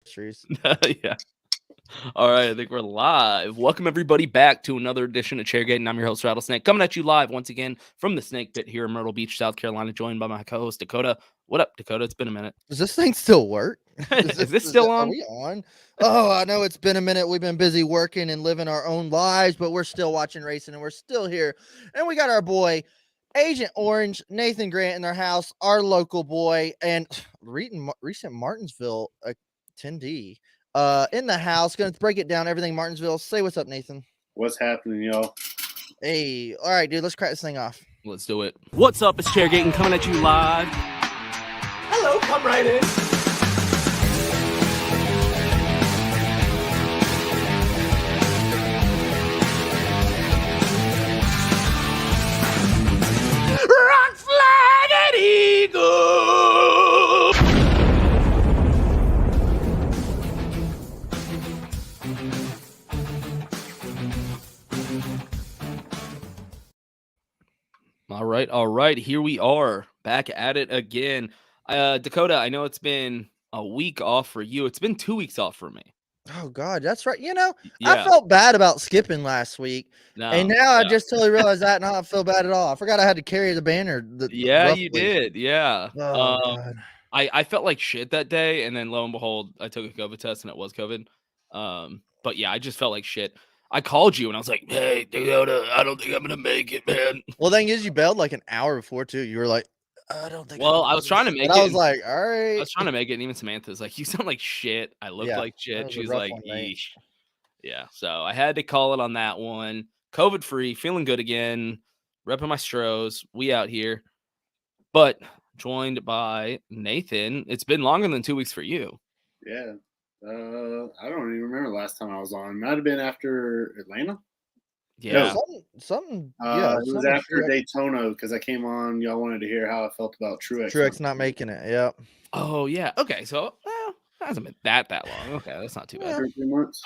groceries. Yeah. All right, I think we're live. Welcome everybody back to another edition of Chairgatin. I'm your host Rattlesnake, coming at you live once again from the Snake Pit here in Myrtle Beach, South Carolina, joined by my co-host Dakota. What up, Dakota? It's been a minute. Does this thing still work? Is this still on? Are we on? Oh, I know it's been a minute. We've been busy working and living our own lives, but we're still watching racing and we're still here. And we got our boy, Agent Orange, Nathan Grant in our house, our local boy, and recent Martinsville attendee in the house. Going to break it down, everything Martinsville. Say what's up, Nathan. What's happening, y'all? Hey, all right, dude, let's crack this thing off. Let's do it. What's up? It's Chairgatin coming at you live. Hello, come right in. Rock, flag, and eagle. All right. Here we are back at it again. Dakota, I know it's been a week off for you. It's been 2 weeks off for me. Oh God, that's right. You know, Yeah. I felt bad about skipping last week, and now I just totally realized that, and I don't feel bad at all. I forgot I had to carry the banner. Yeah, you did. Yeah. Oh, God. I felt like shit that day, and then lo and behold, I took a COVID test, and it was COVID. But yeah, I just felt like shit. I called you, and I was like, "Hey, Dakota, I don't think I'm gonna make it, man." Well, the thing is, you bailed like an hour before too. You were like, "I don't think." Well, I was trying to make it. I was like, "All right." I was trying to make it, and even Samantha's like, "You sound like shit." I looked like shit. She's like, "Yeesh." Yeah, so I had to call it on that one. COVID free, feeling good again, repping my Stros. We out here, but joined by Nathan. It's been longer than 2 weeks for you. Yeah. I don't even remember the last time I was on. It might have been after Atlanta. Yeah. Something. It was after Daytona because I came on. Y'all wanted to hear how I felt about Truex. Truex not making it. Yep. Oh yeah. Okay. So it hasn't been that long. Okay, that's not too bad. 3 months.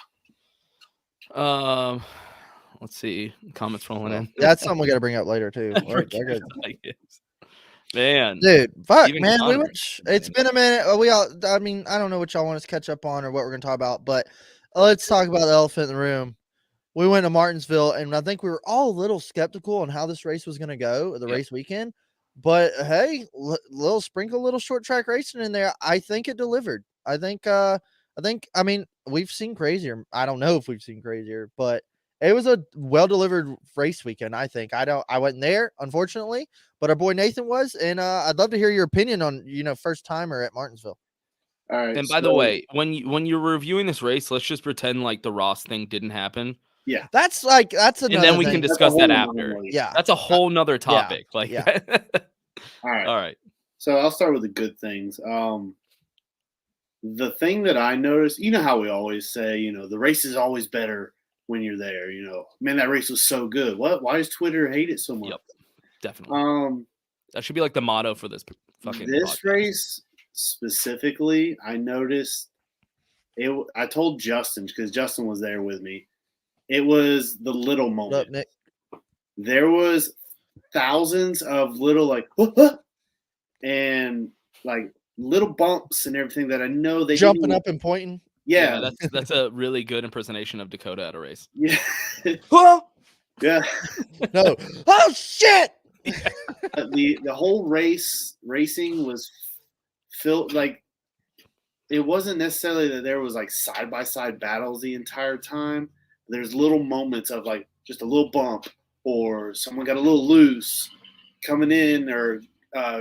Let's see. Comments rolling in. That's something we got to bring up later too. Man, dude, fuck, even man. Connor, it's been a minute. I mean, I don't know what y'all want us to catch up on or what we're gonna talk about, but let's talk about the elephant in the room. We went to Martinsville, and I think we were all a little skeptical on how this race was gonna go, the race weekend. But hey, little short track racing in there. I think it delivered. I mean, we've seen crazier. I don't know if we've seen crazier, but it was a well-delivered race weekend, I think. I wasn't there, unfortunately, but our boy Nathan was, and I'd love to hear your opinion on, first timer at Martinsville. All right. And by the way, when you're reviewing this race, let's just pretend like the Ross thing didn't happen. Yeah. That's another and then we thing. can discuss that after. Yeah. That's a whole nother topic. Yeah. All right. All right. So I'll start with the good things. The thing that I noticed, you know how we always say, the race is always better when you're there, man, that race was so good. Why does Twitter hate it so much? Yep, definitely. That should be like the motto for this fucking podcast. Race specifically, I noticed it. I told Justin because Justin was there with me. It was the little moment. What up, Nick? There was thousands of little and like little bumps and everything that I know they jumping up and pointing. Yeah, that's a really good impersonation of Dakota at a race. Yeah. Yeah. No. Oh shit. The whole racing was filled like it wasn't necessarily that there was like side by side battles the entire time. There's little moments of like just a little bump or someone got a little loose coming in or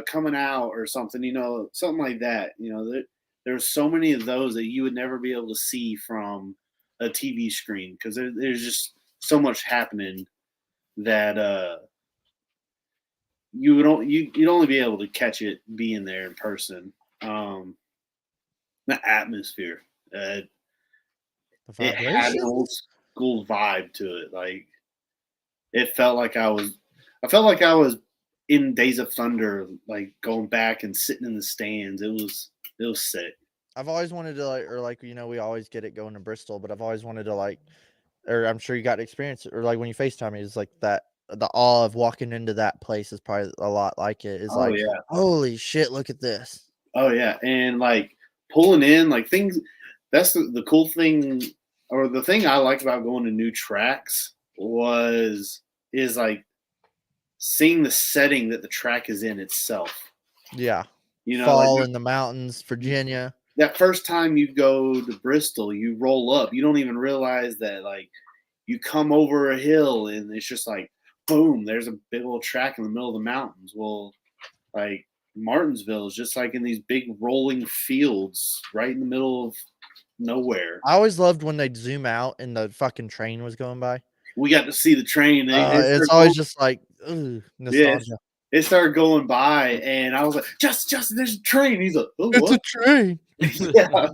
coming out or something, something like that. There's so many of those that you would never be able to see from a TV screen because there's just so much happening that you'd only be able to catch it being there in person. The atmosphere, it had an old school vibe to it. Like it felt like I was in Days of Thunder, like going back and sitting in the stands. It was sick. I've always wanted to we always get it going to Bristol, but I've always wanted to or I'm sure you got to experience it, or like when you FaceTime me, it's like that. The awe of walking into that place is probably a lot like it. It's holy shit, look at this. Oh yeah, and like pulling in like things. that's the cool thing, or the thing I like about going to new tracks is like seeing the setting that the track is in itself. Yeah. You know, fall like in the mountains, Virginia. that first time you go to Bristol, you roll up, you don't even realize that like you come over a hill and it's just like boom, there's a big old track in the middle of the mountains. Well, like Martinsville is just like in these big rolling fields right in the middle of nowhere. I always loved when they'd zoom out and the fucking train was going by. We got to see the train. It's always just like nostalgia. It started going by, and I was like, Justin, there's a train. He's like, oh, It's what? a train. Yeah,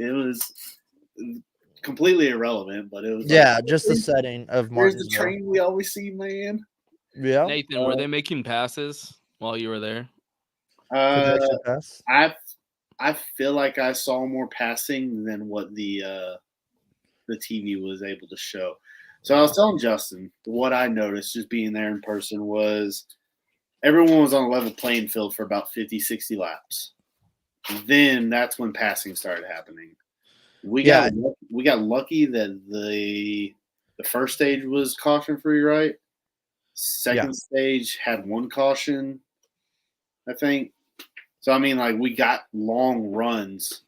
it was completely irrelevant, but it was just the setting of Martinsville. Martinsville. The train we always see, man. Yeah. Nathan, were they making passes while you were there? I feel like I saw more passing than what the TV was able to show. So I was telling Justin what I noticed just being there in person was everyone was on a level playing field for about 50, 60 laps. Then that's when passing started happening. We got lucky that the first stage was caution free, right? Second stage had one caution, I think. So I mean, like we got long runs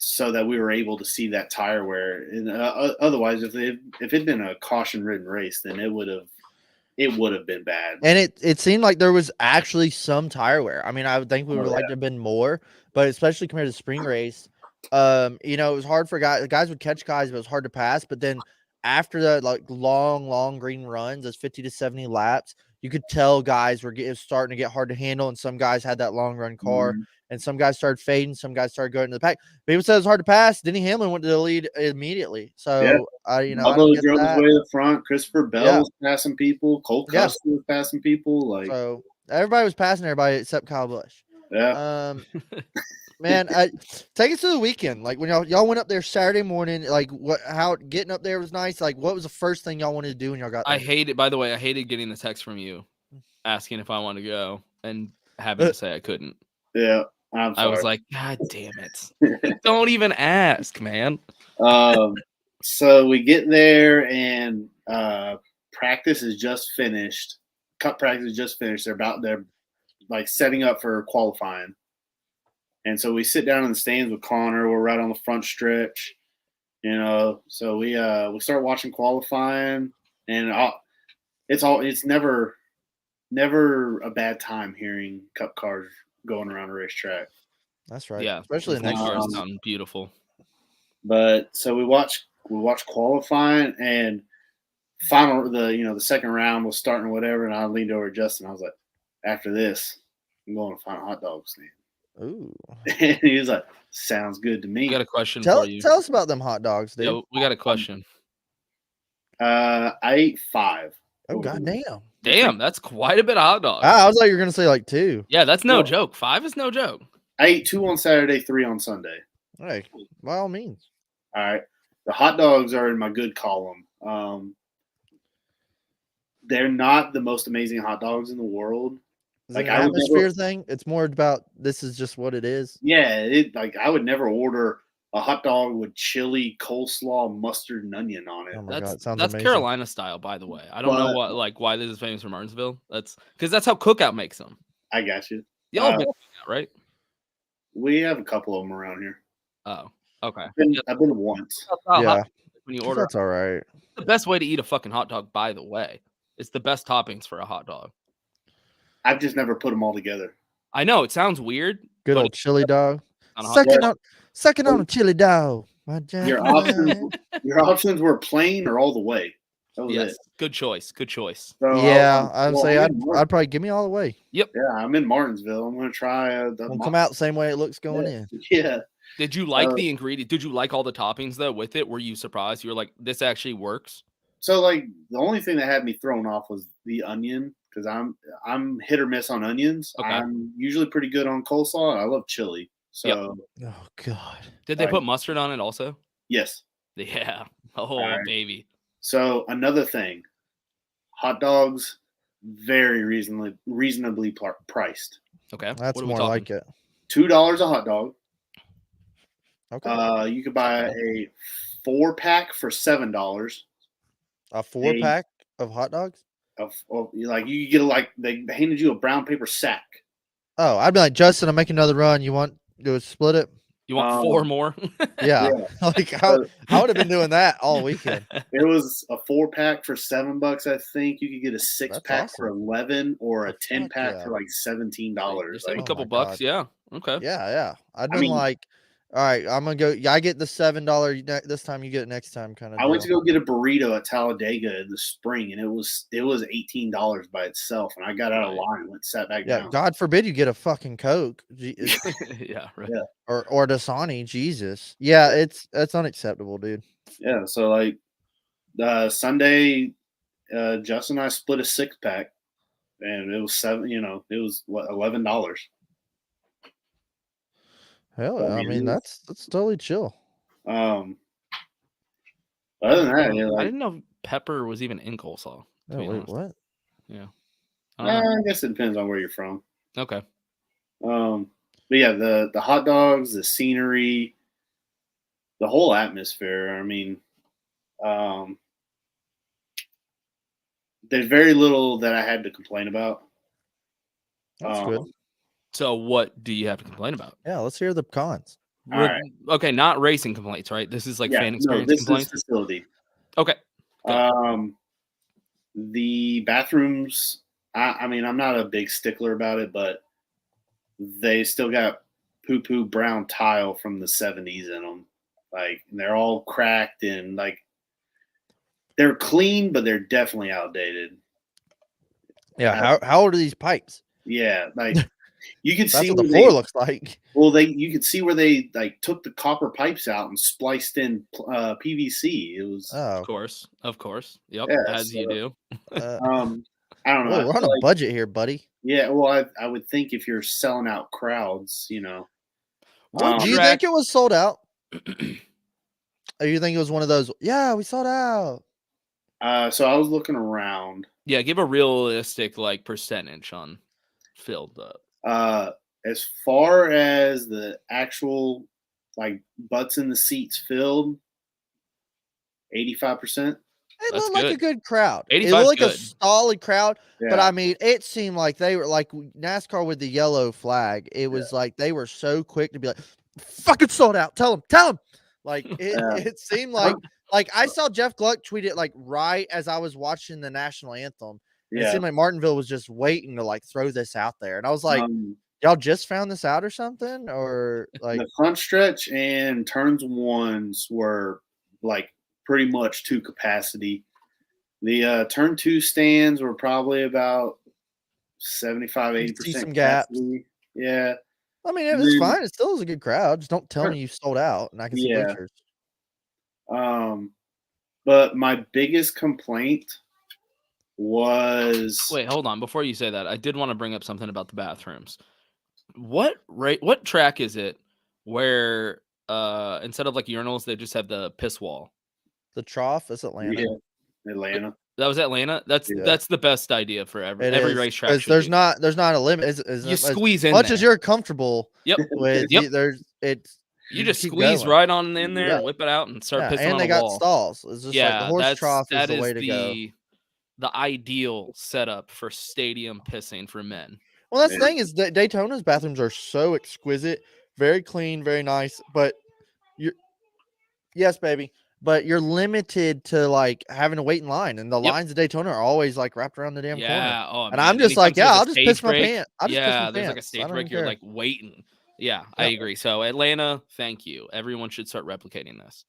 so that we were able to see that tire wear. And otherwise, if it'd been a caution ridden race, then it would have been bad. And it seemed like there was actually some tire wear. I mean, I would think we would like to have been more, but especially compared to the spring race, it was hard for guys would catch guys, but it was hard to pass. But then after the like long green runs, those 50 to 70 laps, you could tell guys were starting to get hard to handle, and some guys had that long run car, and some guys started fading, some guys started going to the pack. People said it was hard to pass. Denny Hamlin went to the lead immediately. So I don't get drove that. his way to the front. Christopher Bell was passing people. Cole Custer was passing people. So everybody was passing everybody except Kyle Busch. Yeah. Man, take us to the weekend. Like when y'all went up there Saturday morning, like how getting up there was nice. Like what was the first thing y'all wanted to do when y'all got there? I hated getting the text from you asking if I wanted to go and having to say I couldn't. Yeah. I'm sorry. I was like, God damn it. Don't even ask, man. So we get there and practice is just finished. Cup practice is just finished. They're like setting up for qualifying. And so we sit down in the stands with Connor. We're right on the front stretch, So we start watching qualifying, and it's never a bad time hearing Cup cars going around a racetrack. That's right. Yeah, especially the next cars sound beautiful. But so we watch qualifying, and the second round was starting or whatever, and I leaned over to Justin. I was like, after this, I'm going to find a hot dog stand. Ooh. And he was like, sounds good to me. We got a question for you. Tell us about them hot dogs, dude. Yo, we got a question. I ate 5. Oh, goddamn. Damn, that's quite a bit of hot dogs. I was like, you're going to say like 2. Yeah, that's no joke. 5 is no joke. I ate 2 on Saturday, 3 on Sunday. Hey, by all means. All right. The hot dogs are in my good column. They're not the most amazing hot dogs in the world. Is it an atmosphere thing? It's more about this is just what it is. Yeah, I would never order a hot dog with chili, coleslaw, mustard, and onion on it. Oh my God, sounds that's amazing. Carolina style, by the way. I don't know why this is famous for Martinsville. That's because that's how Cookout makes them. I got you. Y'all have been Cookout, right? We have a couple of them around here. Oh, okay. I've been once. Yeah. When you order, that's all right. The best way to eat a fucking hot dog, by the way. It's the best toppings for a hot dog. I've just never put them all together. I know it sounds weird. Good old chili dog. Second on a chili dog. Your options were plain or all the way. That was it. Good choice. Good choice. So I'd say I'd probably give me all the way. Yep. Yeah, I'm in Martinsville. I'm gonna try. We'll come out the same way it looks going in. Yeah. Did you like the ingredient? Did you like all the toppings though with it? Were you surprised? You were like, this actually works. So like the only thing that had me thrown off was the onion because I'm hit or miss on onions. Okay. I'm usually pretty good on coleslaw. I love chili. So oh God. Did they put mustard on it also? Yes. Yeah. Oh baby. So another thing, hot dogs, very reasonably priced. Okay. That's more like it. $2 a hot dog. Okay. You could buy a 4-pack for $7. A 4-pack of hot dogs? Like you get they handed you a brown paper sack. Oh, I'd be like, Justin, I'm making another run. You want to split it? You want 4 more? Yeah. Like I would have been doing that all weekend. It was a 4-pack for $7, I think. You could get a 6-pack awesome. for 11 or a Oh, 10-pack yeah. for like $17. Just save a Oh couple my bucks. God. Yeah. Okay. Yeah. I'd I been mean- like, all right, I'm gonna go. Yeah, I get the $7 this time. You get it next time, kind of. I went to go get a burrito at Talladega in the spring, and it was $18 by itself. And I got out of line and went sat back down. God forbid you get a fucking Coke. Yeah. Right. Yeah. Or Dasani. Jesus. Yeah, that's unacceptable, dude. Yeah. So like Sunday, Justin and I split a 6-pack, and it was it was what, $11. Hell, I mean that's totally chill. Other than that, yeah, I didn't know pepper was even in coleslaw. Oh, wait, what? Yeah. I guess it depends on where you're from. Okay. But yeah, the hot dogs, the scenery, the whole atmosphere. I mean, there's very little that I had to complain about. That's good. So what do you have to complain about? Yeah, let's hear the cons. All right. Okay, not racing complaints, right? This is like fan experience this complaints. is facility. Okay. The bathrooms. I mean, I'm not a big stickler about it, but they still got poo-poo brown tile from the 70s in them. Like, they're all cracked and like they're clean, but they're definitely outdated. Yeah, how old are these pipes? Yeah, like you could That's see what where the floor looks like. Well, you could see where they like took the copper pipes out and spliced in PVC. It was of course. Yep, Yeah, as you do. I don't know. Whoa, we're on a budget here, buddy. Yeah, well, I would think if you're selling out crowds, Do you think it was sold out? Or you think it was one of those? Yeah, we sold out. So I was looking around. Yeah, give a realistic like percentage on filled up. As far as the actual like butts in the seats filled, 85%. It looked like a good crowd. 85's It looked like good. a solid crowd, but Yeah. I mean, it seemed like they were like NASCAR with the yellow flag. It was like they were so quick to be like, "Fucking sold out! Tell them!" Like it seemed like I saw Jeff Gluck tweet it like right as I was watching the national anthem. It seemed like Martinsville was just waiting to like throw this out there, and I was like, "Y'all just found this out or something?" Or like the front stretch and turns ones were like pretty much to capacity. The turn 2 stands were probably about 75-80%. See some gaps. Yeah. I mean, it was fine. It still was a good crowd. Just don't tell me you sold out, and I can see pictures. But my biggest complaint was Wait, hold on. Before you say that, I did want to bring up something about the bathrooms. What track is it where instead of like urinals, they just have the piss wall? The trough is Atlanta. Yeah, Atlanta. That was Atlanta. That's the best idea for every racetrack. Because there's not a limit. You squeeze in much there. as you're comfortable. Yep. With Yep. You just keep squeeze going. right on in there and whip it out and start pissing and on they a got wall. stalls. It's just like the horse trough is the way to go. The ideal setup for stadium pissing for men. Well, that's the thing is that Daytona's bathrooms are so exquisite, very clean, very nice. But but you're limited to like having to wait in line, and the lines at Daytona are always like wrapped around the damn corner. Oh, and I'm just like, I'll just piss my pants. There's like a stage break. You're like waiting. Yeah, I agree. So Atlanta, thank you. Everyone should start replicating this.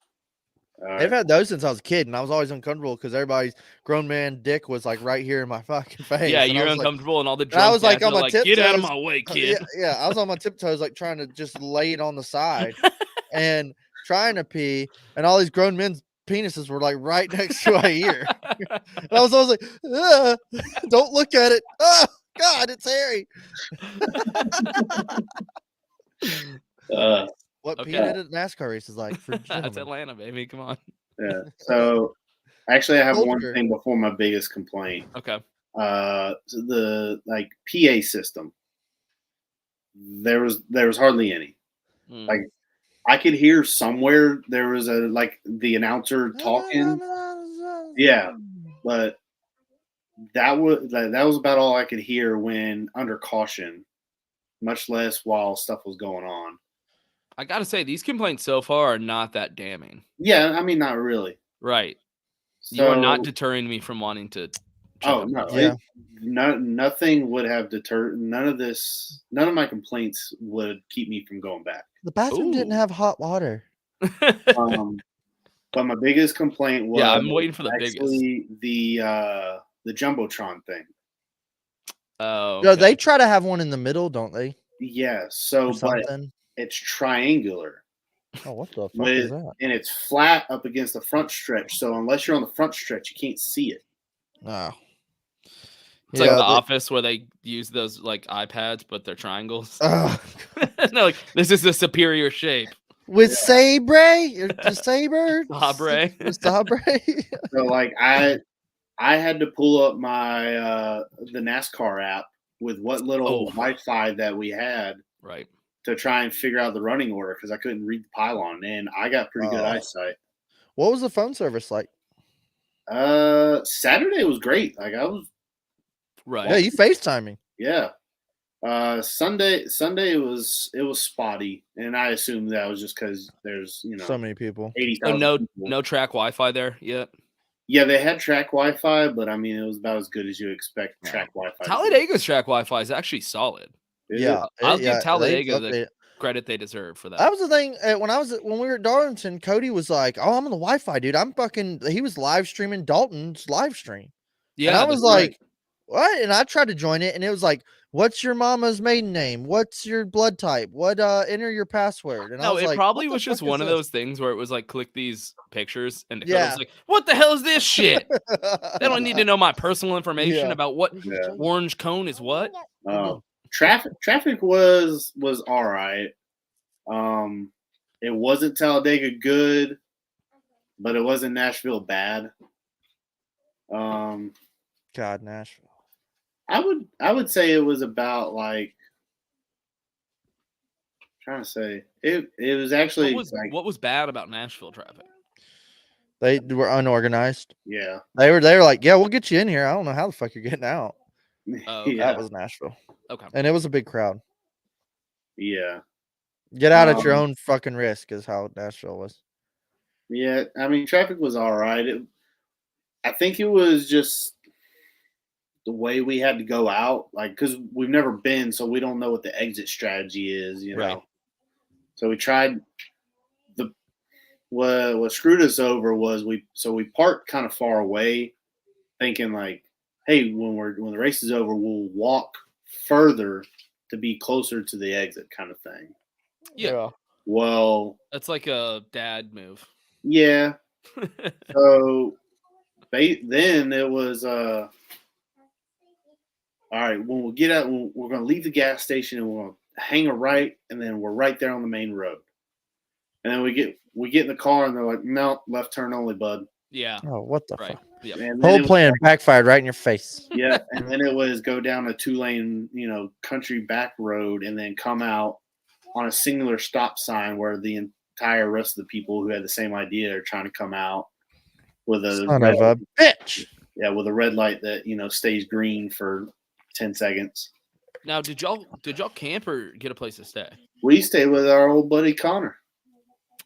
They've had those since I was a kid, and I was always uncomfortable because everybody's grown man dick was like right here in my fucking face. Yeah, and you're uncomfortable, and all the I was like on my tiptoes. Get out of my way, kid. Yeah, I was on my tiptoes, like trying to just lay it on the side and trying to pee, and all these grown men's penises were like right next to my ear. And I was always like, don't look at it. Oh God, it's hairy. What peanut at NASCAR race is like for That's Atlanta, baby. Come on. Yeah. So actually I have one thing before my biggest complaint. Okay. So the like PA system. There was hardly any. Like I could hear somewhere there was the announcer talking. Yeah, but that was about all I could hear when under caution, much less while stuff was going on. I gotta say, these complaints so far are not that damning. Yeah, I mean, not really. Right. So, you are not deterring me from wanting to. Oh no! Yeah. Nothing would have deterred. None of my complaints would keep me from going back. The bathroom didn't have hot water. But my biggest complaint was I'm waiting for the actually the Jumbotron thing. Oh, okay. No, they try to have one in the middle, don't they? Yeah. So, but it's triangular. Oh, what the fuck is that? And it's flat up against the front stretch. So unless you're on the front stretch, you can't see it. Oh. It's like The Office where they use those like iPads, but they're triangles. No, like this is the superior shape. With sabre, the saber, sabre. So like I had to pull up my the NASCAR app with what little Wi-Fi that we had, right, to try and figure out the running order because I couldn't read the pylon, and I got pretty good eyesight. What was the phone service like? Saturday was great. Like I was right. Yeah, you FaceTime me. Yeah. Sunday it was spotty, and I assume that was just because there's so many people. 80,000. So people. No track Wi-Fi there yet. Yeah, they had track Wi-Fi, but I mean it was about as good as you expect track Wi-Fi. Talladega's track Wi-Fi is actually solid. Yeah, I'll give Talladega the credit they deserve for that. That was the thing when we were at Darlington. Cody was like, "Oh, I'm on the Wi-Fi, dude. I'm fucking." He was live streaming Dalton's live stream. Yeah, and I was like, "What?" And I tried to join it, and it was like, "What's your mama's maiden name? What's your blood type? What enter your password?" And I was like, probably was just one of those things where it was like, click these pictures, and Dakota was like, "What the hell is this shit? They don't need to know my personal information about what orange cone is what." Traffic was all right. It wasn't Talladega good, but it wasn't Nashville bad. God, Nashville. I would say it was about like, trying to say it was actually what was bad about Nashville traffic? They were unorganized. Yeah. They were like, "Yeah, we'll get you in here. I don't know how the fuck you're getting out." That was Nashville. Okay. And it was a big crowd. Yeah. Get out at your own fucking risk is how Nashville was. Yeah, I mean, traffic was all right. I think it was just the way we had to go out, like, because we've never been, so we don't know what the exit strategy is, you know. Right. So we tried. What screwed us over was we parked kind of far away, thinking like, hey, when the race is over, we'll walk further to be closer to the exit, kind of thing. Yeah. Well, that's like a dad move. Yeah. So then it was all right, when we get out, we're going to leave the gas station and we're going to hang a right, and then we're right there on the main road. And then we get in the car, and they're like, no, left turn only, bud. Yeah. Oh, what the fuck? Yep. Whole plan backfired right in your face. Yeah, and then it was go down a 2-lane, country back road, and then come out on a singular stop sign where the entire rest of the people who had the same idea are trying to come out with a son of a bitch. Yeah, with a red light that stays green for 10 seconds. Now, did y'all camp or get a place to stay? We stayed with our old buddy Connor.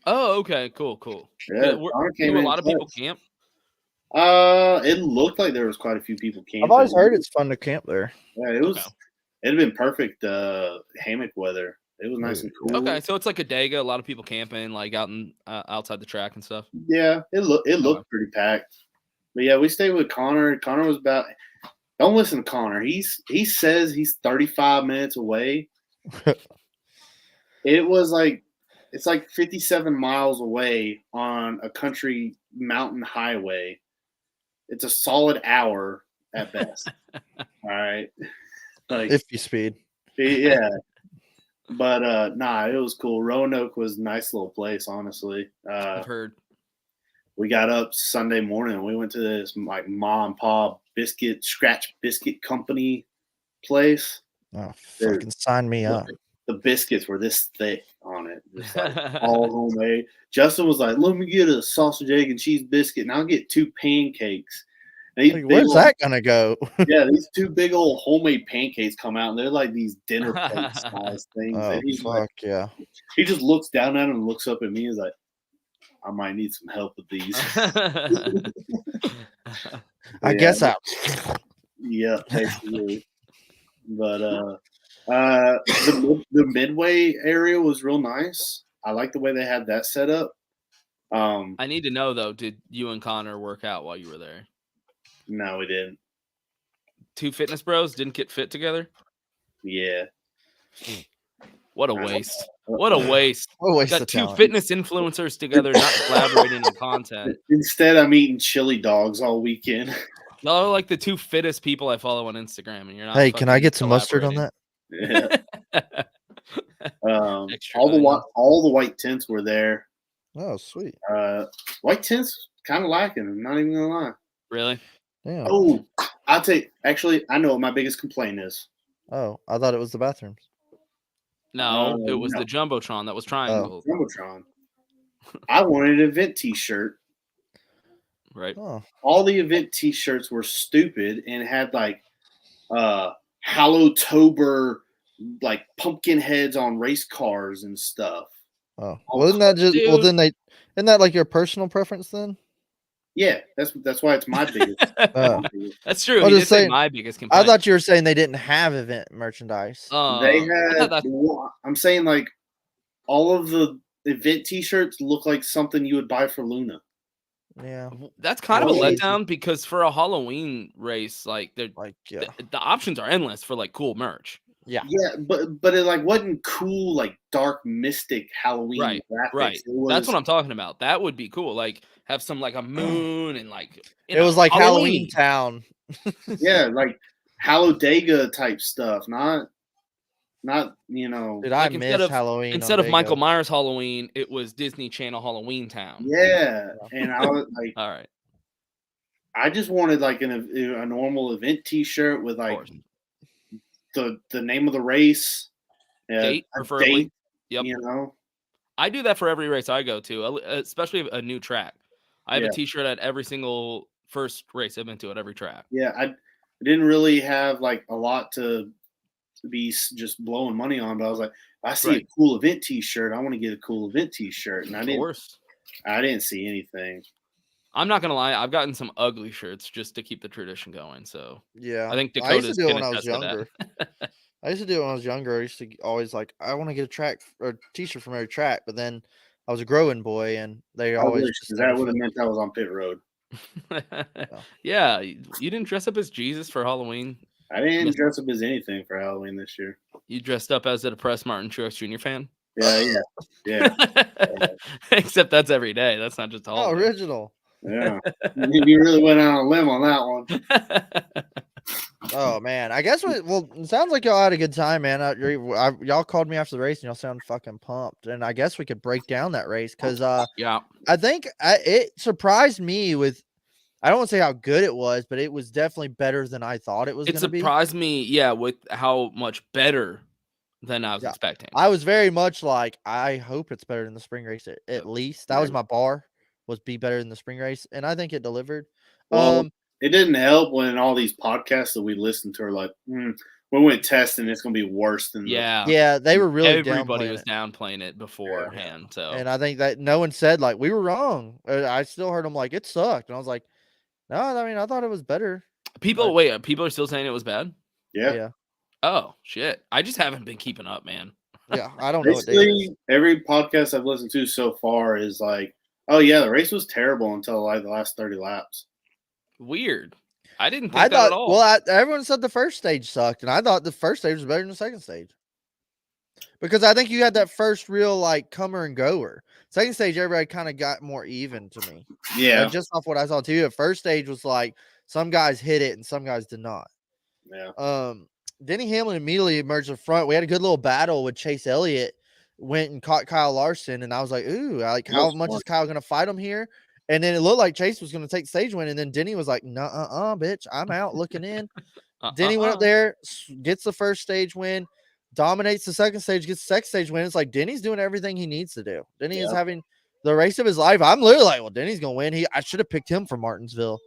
Oh, okay, cool. Yeah, a lot of people camp. It looked like there was quite a few people camping. I've always heard it's fun to camp there. Yeah, it was. It'd been perfect hammock weather. It was nice and cool. Okay, so it's like a Dega. A lot of people camping, like out in outside the track and stuff. Yeah, it looked pretty packed. But yeah, we stayed with Connor. Connor was about. Don't listen to Connor. He says he's 35 minutes away. It's like 57 miles away on a country mountain highway. It's a solid hour at best. All right. Like, if you speed. Yeah. But it was cool. Roanoke was a nice little place, honestly. I've heard. We got up Sunday morning. We went to this like mom and pop scratch biscuit company place. Oh, fucking sign me up. the biscuits were this thick on it, just like all homemade. Justin was like, "Let me get a sausage, egg, and cheese biscuit, and I'll get 2 pancakes." Like, where's that gonna go? Yeah, these 2 big old homemade pancakes come out, and they're like these dinner plate size things. Oh, and he's fuck like, yeah. He just looks down at him and looks up at me and is like, I might need some help with these. I guess I. Yeah, basically. But the Midway area was real nice. I like the way they had that set up. I need to know though, did you and Connor work out while you were there? No, we didn't. 2 fitness bros didn't get fit together? Yeah. What a waste. What a waste. What a waste Got of 2 talent. fitness influencers together, not collaborating on content. Instead, I'm eating chili dogs all weekend. No, like the 2 fittest people I follow on Instagram, and you're not. Hey, can I get some mustard on that? Yeah. All the white tents were there. Oh, sweet. White tents kind of lacking. I'm not even gonna lie. Really? Yeah. Oh, I'll tell you. Actually, I know what my biggest complaint is. Oh, I thought it was the bathrooms. No, it was the Jumbotron that was triangle. Jumbotron. I wanted an event T-shirt. Right. Oh. All the event T-shirts were stupid and had like Hallowtober, like pumpkin heads on race cars and stuff. Oh, well, isn't that just? Well, then isn't that like your personal preference then? Yeah, that's why it's my biggest. That's true. I was He just did say saying, my biggest complaint. I thought you were saying they didn't have event merchandise. They had. I'm saying like all of the event T-shirts look like something you would buy for Luna. Yeah, that's kind of a letdown because for a Halloween race, like they're like the options are endless for like cool merch. Yeah, but it like wasn't cool like dark mystic Halloween graphics. Right. That's what I'm talking about. That would be cool. Like have some like a moon and like it was like Halloween Town. Yeah, like Hallowdega type stuff, not you know. Did I miss Halloween? Instead of Michael Myers Halloween, it was Disney Channel Halloween Town. Yeah, and I was like, all right. I just wanted like a normal event T-shirt with like the name of the race, date, preferably. Date, yep. You know, I do that for every race I go to, especially a new track. I have a T-shirt at every single first race I've been to at every track. Yeah, I didn't really have like a lot to be just blowing money on, but I was like, if I see a cool event T-shirt, I want to get a cool event T-shirt, and I didn't see anything. I'm not gonna lie, I've gotten some ugly shirts just to keep the tradition going. So yeah, I think Dakota's do it when I was younger. I used to do it when I was younger. I used to always like, I want to get a track or T-shirt from every track, but then I was a growing boy, and they always that would have meant I was on pit road. Yeah, you didn't dress up as Jesus for Halloween. I didn't dress up as anything for Halloween this year. You dressed up as a depressed Martin Truex Jr. fan. Yeah. Except that's every day. That's not just all. Oh, original. Yeah, you really went out on a limb on that one. Oh man, I guess it sounds like y'all had a good time, man. Y'all called me after the race, and y'all sound fucking pumped. And I guess we could break down that race because I think it surprised me with. I don't want to say how good it was, but it was definitely better than I thought it was going to be. It surprised me, with how much better than I was expecting. I was very much like, I hope it's better than the spring race at least. That was my bar. Was be better than the spring race, and I think it delivered. Well, it didn't help when all these podcasts that we listened to are like, we went testing, it's going to be worse than they were really everybody was downplaying it beforehand. So, and I think that no one said like we were wrong. I still heard them like it sucked, and I was like, no, I mean I thought it was better. People are still saying it was bad. Yeah. Oh shit! I just haven't been keeping up, man. Yeah, I don't know. Basically, every podcast I've listened to so far is like, oh yeah, the race was terrible until like the last 30 laps. Weird. I didn't think that at all. Well, everyone said the first stage sucked, and I thought the first stage was better than the second stage. Because I think you had that first real like comer and goer. Second stage, everybody kind of got more even to me. Yeah. Like, just off what I saw too. The first stage was like some guys hit it and some guys did not. Yeah. Denny Hamlin immediately emerged in front. We had a good little battle with Chase Elliott. Went and caught Kyle Larson, and I was like, ooh, how much is Kyle gonna fight him here? And then it looked like Chase was gonna take the stage win, and then Denny was like, bitch, I'm out looking in. Denny went up there, gets the first stage win. dominates the second stage, gets the second stage win. It's like Denny's doing everything he needs to do. Denny is having the race of his life. I'm literally like, well, Denny's gonna win. I should have picked him for Martinsville.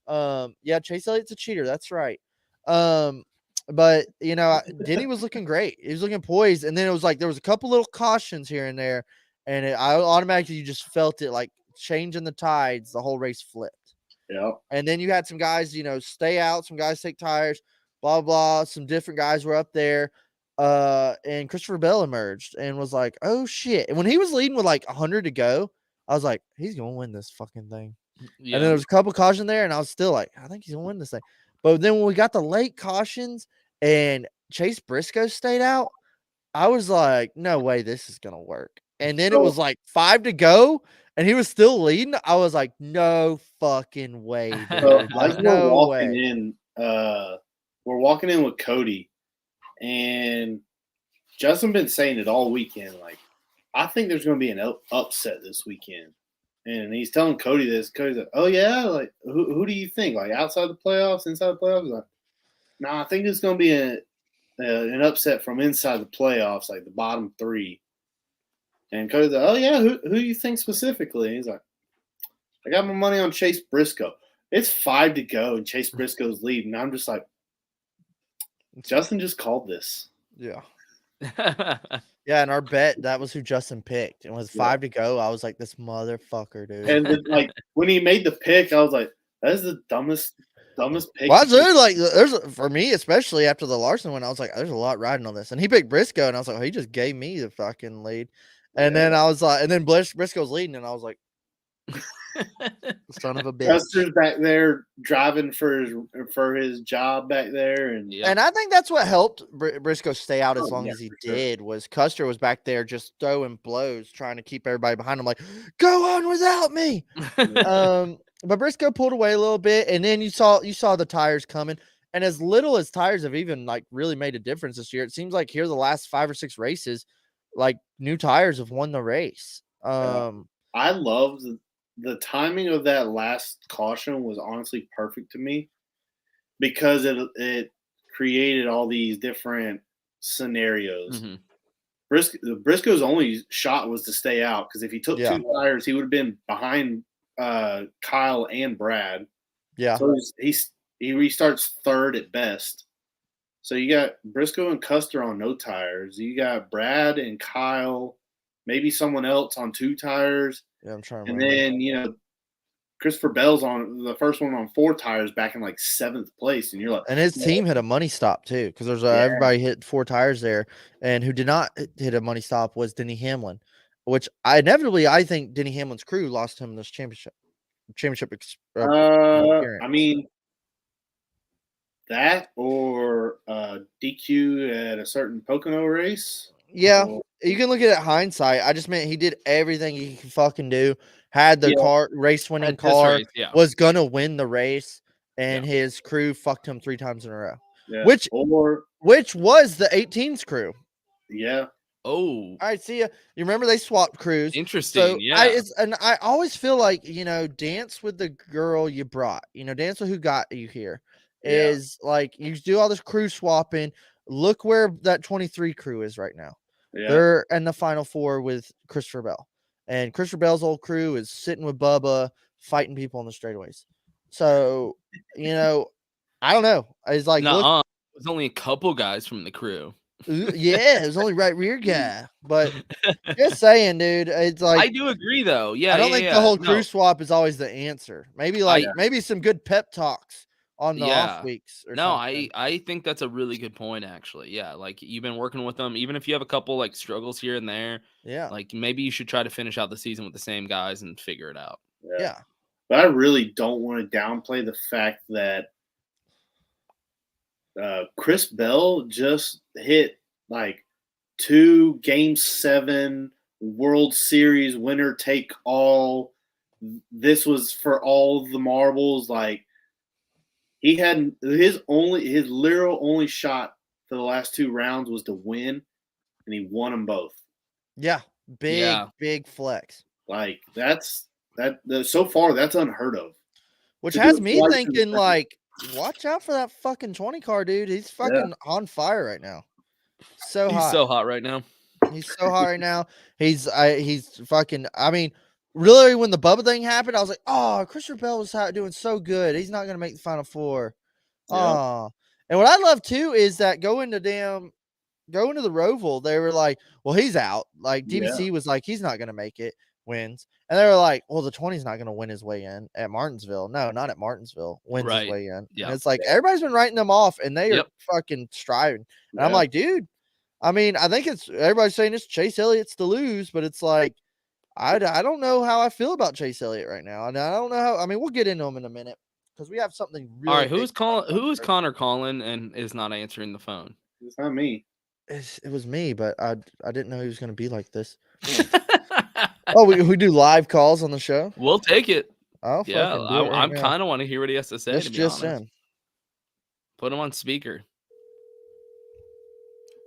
Yeah, Chase Elliott's a cheater. That's right. But Denny was looking great. He was looking poised, and then it was like there was a couple little cautions here and there, and I automatically you just felt it like changing the tides. The whole race flipped. Yeah. And then you had some guys, stay out. Some guys take tires. Blah blah. Some different guys were up there. And Christopher Bell emerged and was like, "Oh shit!" And when he was leading with like 100 to go, I was like, "He's gonna win this fucking thing." Yeah. And then there was a couple caution there, and I was still like, "I think he's gonna win this thing." But then when we got the late cautions and Chase Briscoe stayed out, I was like, "No way, this is gonna work." And then it was like 5 to go, and he was still leading. I was like, "No fucking way, dude!" So Like, as no way. We're walking in with Cody. And Justin been saying it all weekend. Like, I think there's going to be an upset this weekend. And he's telling Cody this. Cody's like, "Oh yeah, like who do you think? Like outside the playoffs, inside the playoffs?" Like, "Nah, I think it's going to be an upset from inside the playoffs, like the bottom 3." And Cody's like, "Oh yeah, who do you think specifically?" And he's like, "I got my money on Chase Briscoe. It's 5 to go, and Chase Briscoe's leading." I'm just like, Justin just called this. Yeah. Yeah, and our bet, that was who Justin picked. And with 5 to go, I was like, this motherfucker, dude. And when he made the pick, I was like, that is the dumbest pick. Well, for me, especially after the Larson one, I was like, there's a lot riding on this. And he picked Briscoe, and I was like, he just gave me the fucking lead. And then I was like, and then Briscoe's leading, and I was like, son of a bitch. Custer's back there driving for his job back there, and I think that's what helped Briscoe stay out as long as he did. Was Custer was back there just throwing blows, trying to keep everybody behind him, like, go on without me. But Briscoe pulled away a little bit, and then you saw the tires coming. And as little as tires have even like really made a difference this year, it seems like here the last 5 or 6 races, like new tires have won the race. I love the timing of that last caution was honestly perfect to me because it created all these different scenarios. Mm-hmm. Briscoe's only shot was to stay out because if he took 2 tires, he would have been behind Kyle and Brad. Yeah. So he restarts 3rd at best. So you got Briscoe and Custer on no tires. You got Brad and Kyle, maybe someone else on 2 tires. Yeah, I'm trying to and remember. then, Christopher Bell's on the first one on 4 tires back in like 7th place. And you're like, and his team hit a money stop too. Cause there's everybody hit 4 tires there, and who did not hit a money stop was Denny Hamlin, which I think Denny Hamlin's crew lost him this championship. I mean, that or DQ at a certain Pocono race. Yeah, you can look at it hindsight. I just meant he did everything he could fucking do. Had the race-winning car, was gonna win the race, and his crew fucked him 3 times in a row. Yeah. Which was the 18's crew. Yeah. Oh. All right, see ya. You remember they swapped crews. Interesting. So yeah. I always feel like, dance with the girl you brought. Dance with who got you here. Is like you do all this crew swapping. Look where that 23 crew is right now. Yeah. They're in the final 4 with Christopher Bell. And Christopher Bell's old crew is sitting with Bubba, fighting people on the straightaways. So, I don't know. It's like, there's only a couple guys from the crew. Yeah, it was only right rear guy. But just saying, dude, it's like I do agree though. Yeah. I don't think the whole crew swap is always the answer. Maybe maybe some good pep talks on the off weeks. Or something. I think that's a really good point, actually. Yeah, like you've been working with them, even if you have a couple like struggles here and there. Yeah, like maybe you should try to finish out the season with the same guys and figure it out. Yeah. But I really don't want to downplay the fact that Chris Bell just hit like 2 Game 7 World Series winner take all. This was for all the marbles. Like he had his literal only shot for the last 2 rounds was to win, and he won them both. Yeah, big flex. Like so far that's unheard of. Which has me thinking like, watch out for that fucking 20 car, dude. He's fucking on fire right now. So He's hot. so hot right now. He's so hot right now. He's fucking. I mean, really, when the Bubba thing happened, I was like, oh, Christopher Bell was doing so good. He's not gonna make the Final Four. Oh, and what I love too is that going to the Roval, they were like, well, he's out. Like DVC was like, he's not gonna make it. Wins, and they were like, well, the 20's not gonna win his way in at Martinsville. No, not at Martinsville. Wins his way in. Yeah. And it's like everybody's been writing them off, and they are fucking striving. And I'm like, dude. I mean, I think it's everybody's saying it's Chase Elliott's to lose, but it's like I don't know how I feel about Chase Elliott right now, and I don't know how. I mean, we'll get into him in a minute because we have something really. All right, who's Connor calling and is not answering the phone? It's not me. It was me, but I didn't know he was going to be like this. Oh, we do live calls on the show. We'll take it. Oh, yeah, I'm kind of want to hear what he has to say. This to be just honest. in. Put him on speaker.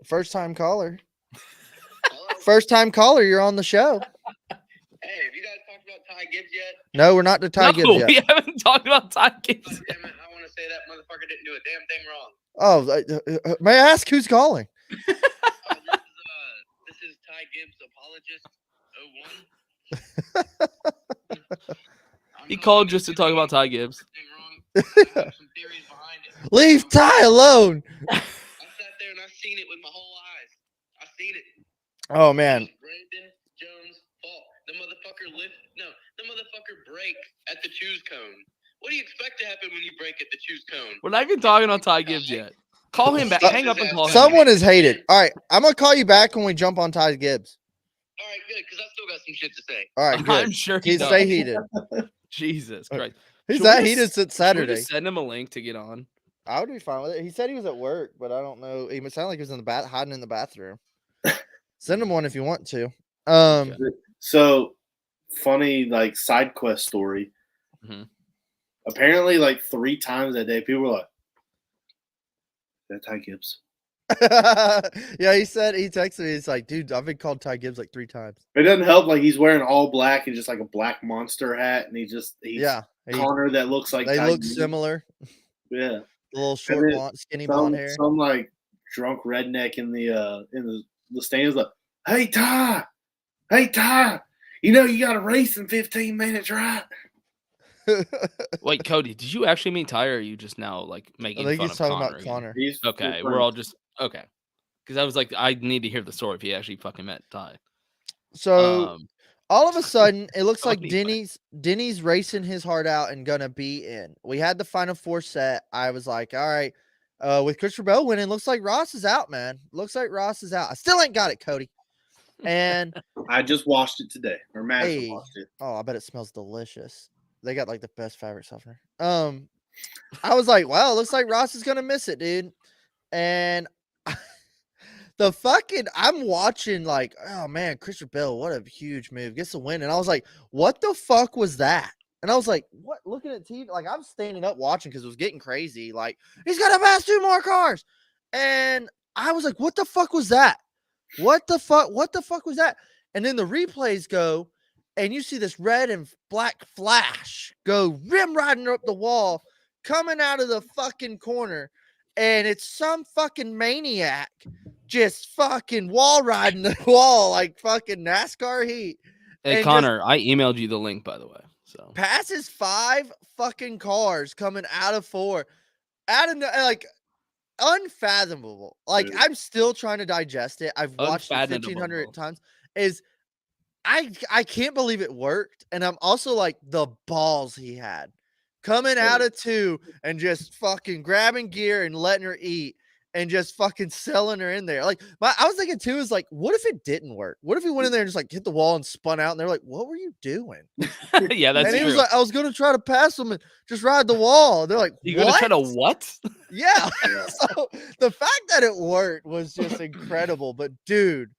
First time caller. First time caller, you're on the show. Hey, have you guys talked about Ty Gibbs yet? No, we're not to Ty Gibbs yet. We haven't talked about Ty Gibbs. God damn it, I want to say that motherfucker didn't do a damn thing wrong. Oh, may I ask who's calling? This is Ty Gibbs, apologist 01. He called just to talk about Ty Gibbs. I have some theories behind it. Leave Ty alone. I sat there and I seen it with my whole eyes. I seen it. Oh man. Brandon Jones' fault. The motherfucker break at the choose cone. What do you expect to happen when you break at the choose cone? We're not even talking on Ty Gibbs yet. Call him back. Hang up and call him. Someone is hated. All right, I'm gonna call you back when we jump on Ty Gibbs. All right, good, because I still got some shit to say. All right, good. I'm sure He's stay heated. Jesus Christ. He's that heated since Saturday. Should we just send him a link to get on? I would be fine with it. He said he was at work, but I don't know. He sounded like he was in the hiding in the bathroom. Send him one if you want to. So funny, like side quest story. Mm-hmm. Apparently, like 3 times that day, people were like, "That's Ty Gibbs." Yeah, he texted me. He's like, dude, I've been called Ty Gibbs like 3 times. It doesn't help. Like he's wearing all black and just like a black monster hat, and he's Connor that looks like they Ty look Gibbs. similar. Yeah, A little short, skinny blonde hair. Some like drunk redneck in the stands like, hey Ty, you know you got a race in 15 minutes, right? Wait, Cody, did you actually meet Ty, or are you just now like making fun of Connor? I think he's talking about Connor. Okay, we're all just okay. Because I was like, I need to hear the story if he actually fucking met Ty. So all of a sudden, it looks like Denny's racing his heart out and gonna be in. We had the Final Four set. I was like, all right, with Christopher Bell winning, looks like Ross is out, man. Looks like Ross is out. I still ain't got it, Cody. And I just washed it today, or Madison washed it. Oh, I bet it smells delicious. They got like the best fabric softener. I was like, wow, looks like Ross is gonna miss it, dude. And I'm watching like, oh man, Christopher Bell, what a huge move, gets the win. And I was like, what the fuck was that? And I was like, what? Looking at TV, like I'm standing up watching because it was getting crazy. Like he's gonna pass 2 more cars, and I was like, what the fuck was that? What the fuck was that? And then the replays go, and you see this red and black flash go rim riding up the wall, coming out of the fucking corner. And it's some fucking maniac just fucking wall riding the wall like fucking NASCAR heat. Hey, Connor, I emailed you the link, by the way. So passes 5 fucking cars coming out of 4. Like unfathomable. Like I'm still trying to digest it. I've watched it 1,500 times. I can't believe it worked. And I'm also like, the balls he had coming out of 2 and just fucking grabbing gear and letting her eat and just fucking selling her in there. Like I was thinking too, is like, what if it didn't work? What if he went in there and just like hit the wall and spun out? And they're like, what were you doing? Yeah, that's and he true. was like, I was going to try to pass him and just ride the wall. They're like, you going to try to what? Yeah. So the fact that it worked was just incredible. But dude,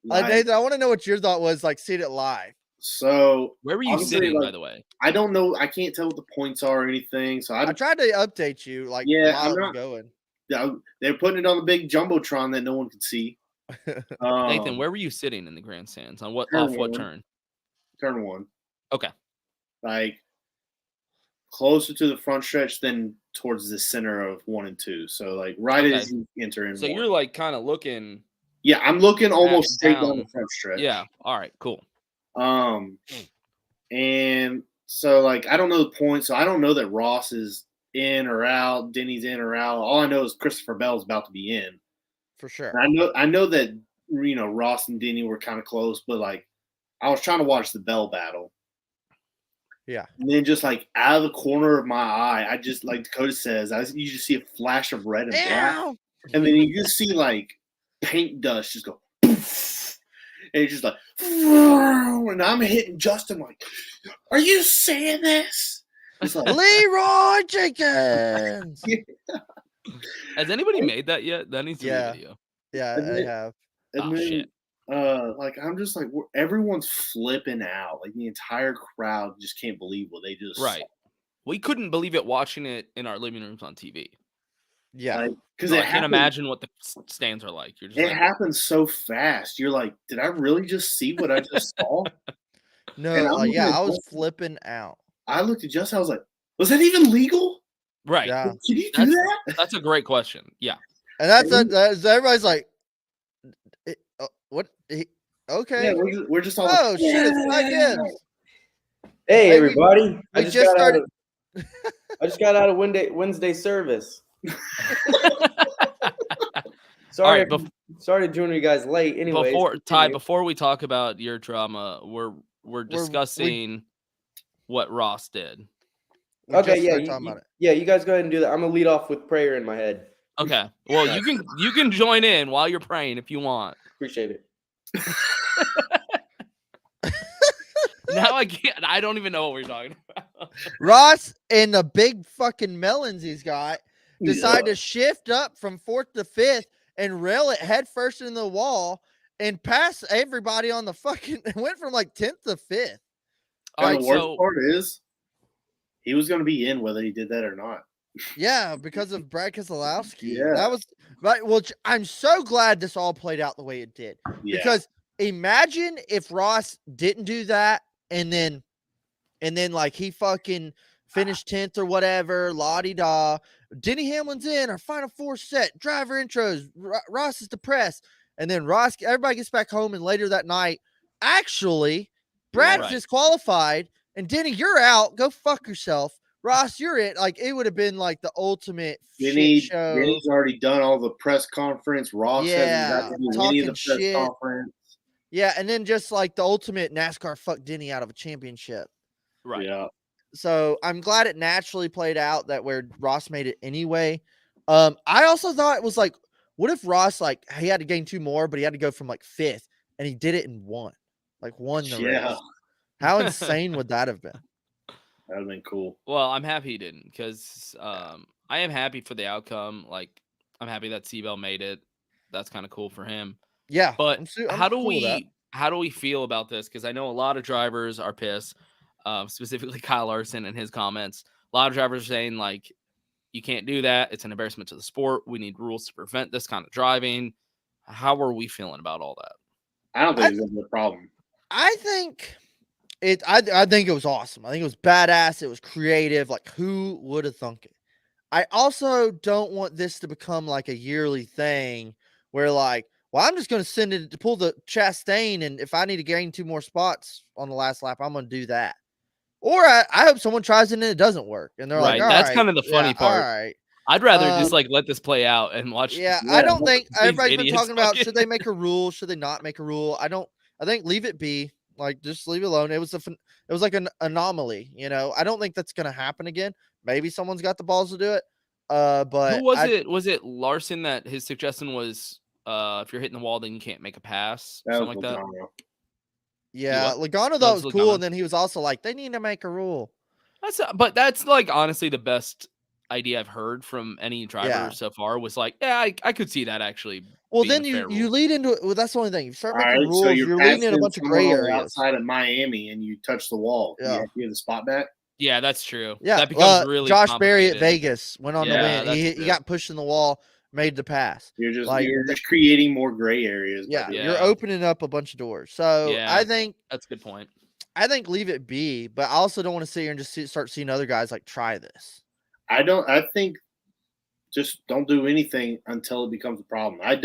Nathan, I want to know what your thought was, like seeing it live. So where were you sitting, by the way? I don't know. I can't tell what the points are or anything. So I tried to update you, like while it was going. Yeah, they're putting it on the big jumbotron that no one could see. Nathan, where were you sitting in the grandstands? On what what turn? Turn 1. Okay. Like closer to the front stretch than towards the center of 1 and 2. So like right as you enter in. So 1. you're like kind of looking Yeah, I'm looking almost straight down the down. front stretch. Yeah. All right. Cool. And so like I don't know the point, so I don't know that Ross is in or out, Denny's in or out. All I know is Christopher Bell's about to be in. For sure. And I know that Ross and Denny were kind of close, but like I was trying to watch the Bell battle. Yeah. And then just like out of the corner of my eye, I just like Dakota says, you just see a flash of red and black. And then you just see like paint dust just go poof, and it's just like, and I'm hitting Justin like, are you saying this? It's like, Leroy Jenkins. Has anybody made that yet? That needs to be a video. Yeah, I have. And then, shit. like I'm just like everyone's flipping out. Like the entire crowd just can't believe what they just saw. We couldn't believe it watching it in our living rooms on TV. Yeah, because I can't imagine what the stands are like. You're just it happens so fast. You're like, did I really just see what I just saw? No, I was flipping out. I looked at Justin. I was like, was that even legal? Right. Yeah. Can you do that? That's a great question. Yeah. And that's everybody's like, what? Okay. Yeah, we're just all. Oh shit! It's again. Hey everybody! I just started. I just got out of Wednesday service. Sorry, sorry to join you guys late. Anyways, before we talk about your drama, we're discussing what Ross did. Okay, yeah, you guys go ahead and do that. I'm gonna lead off with prayer in my head. Okay, well you can join in while you're praying if you want. Appreciate it. Now I can't. I don't even know what we're talking about. Ross and the big fucking melons he's got decide to shift up from 4th to 5th and rail it head first into the wall and pass everybody on the fucking. It went from like 10th to 5th. And the worst part is, he was going to be in whether he did that or not. Yeah, because of Brad Keselowski. Yeah. That was right. Well, I'm so glad this all played out the way it did. Yeah. Because imagine if Ross didn't do that and then like he fucking finished 10th or whatever, la-di-da. Denny Hamlin's in our final 4 set, driver intros, Ross is depressed. And then everybody gets back home, and later that night, actually, Brad's disqualified, and Denny, you're out. Go fuck yourself. Ross, you're it. Like, it would have been like the ultimate shit show. Denny's already done all the press conference. Ross hasn't got to do any of the press conference. Yeah, and then just like the ultimate NASCAR fuck Denny out of a championship. Right. Yeah. So I'm glad it naturally played out that where Ross made it anyway. I also thought it was like, what if Ross, like, he had to gain 2 more, but he had to go from like 5th, and he did it in 1. Like, won the race. How insane would that have been? That would have been cool. Well, I'm happy he didn't, because I am happy for the outcome. Like, I'm happy that Seabell made it. That's kind of cool for him. Yeah. But how do we feel about this? Because I know a lot of drivers are pissed, specifically Kyle Larson and his comments. A lot of drivers are saying, like, you can't do that. It's an embarrassment to the sport. We need rules to prevent this kind of driving. How are we feeling about all that? I don't think it's a problem. I think I think it was awesome. I think it was badass. It was creative. Like, who would have thunk it? I also don't want this to become like a yearly thing where, like, well, I'm just going to send it to pull the Chastain, and if I need to gain 2 more spots on the last lap, I'm going to do that. Or I hope someone tries it and it doesn't work, and they're like, all that's right, kind of the funny part. All right. I'd rather just like let this play out and watch. Yeah, I don't think everybody's been talking about should they make a rule, should they not make a rule. I think leave it be. Like, just leave it alone. It was like an anomaly, you know. I don't think that's going to happen again. Maybe someone's got the balls to do it. But who was it? Was it Larson that his suggestion was if you're hitting the wall, then you can't make a pass, something like that? Yeah, Logano thought it was cool, and then he was also like, they need to make a rule. But that's like honestly the best idea I've heard from any driver so far. Was like, I could see that actually. Well, then you lead into it. Well, that's the only thing. You start making rules. So you're leading in a bunch of gray areas outside of Miami, and you touch the wall. Yeah, you have the spot back. Yeah, that's true. Yeah, that becomes really. Josh Berry at Vegas went on to win. He got pushed in the wall, made the pass. You're just creating more gray areas. Yeah, you're opening up a bunch of doors. So I think that's a good point. I think leave it be, but I also don't want to sit here and just start seeing other guys like try this. I think just don't do anything until it becomes a problem. I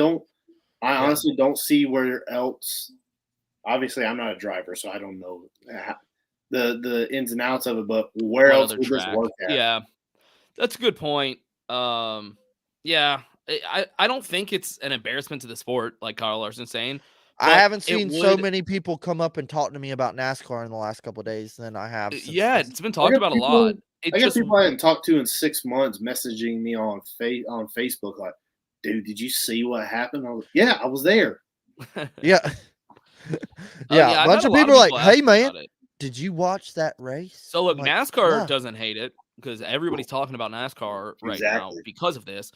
I honestly don't see where else. Obviously, I'm not a driver, so I don't know the ins and outs of it. But where else would this work at? Yeah, that's a good point. Yeah, I don't think it's an embarrassment to the sport, like Kyle Larson's saying. I haven't seen so many people come up and talk to me about NASCAR in the last couple of days than I have. Yeah, it's been talked about a lot. I got people I haven't talked to in 6 months messaging me on Facebook like, dude, did you see what happened? Yeah, I was there. Yeah. Yeah, a bunch of people are like, hey, man, did you watch that race? So, look, NASCAR doesn't hate it because everybody's talking about NASCAR right now because of this.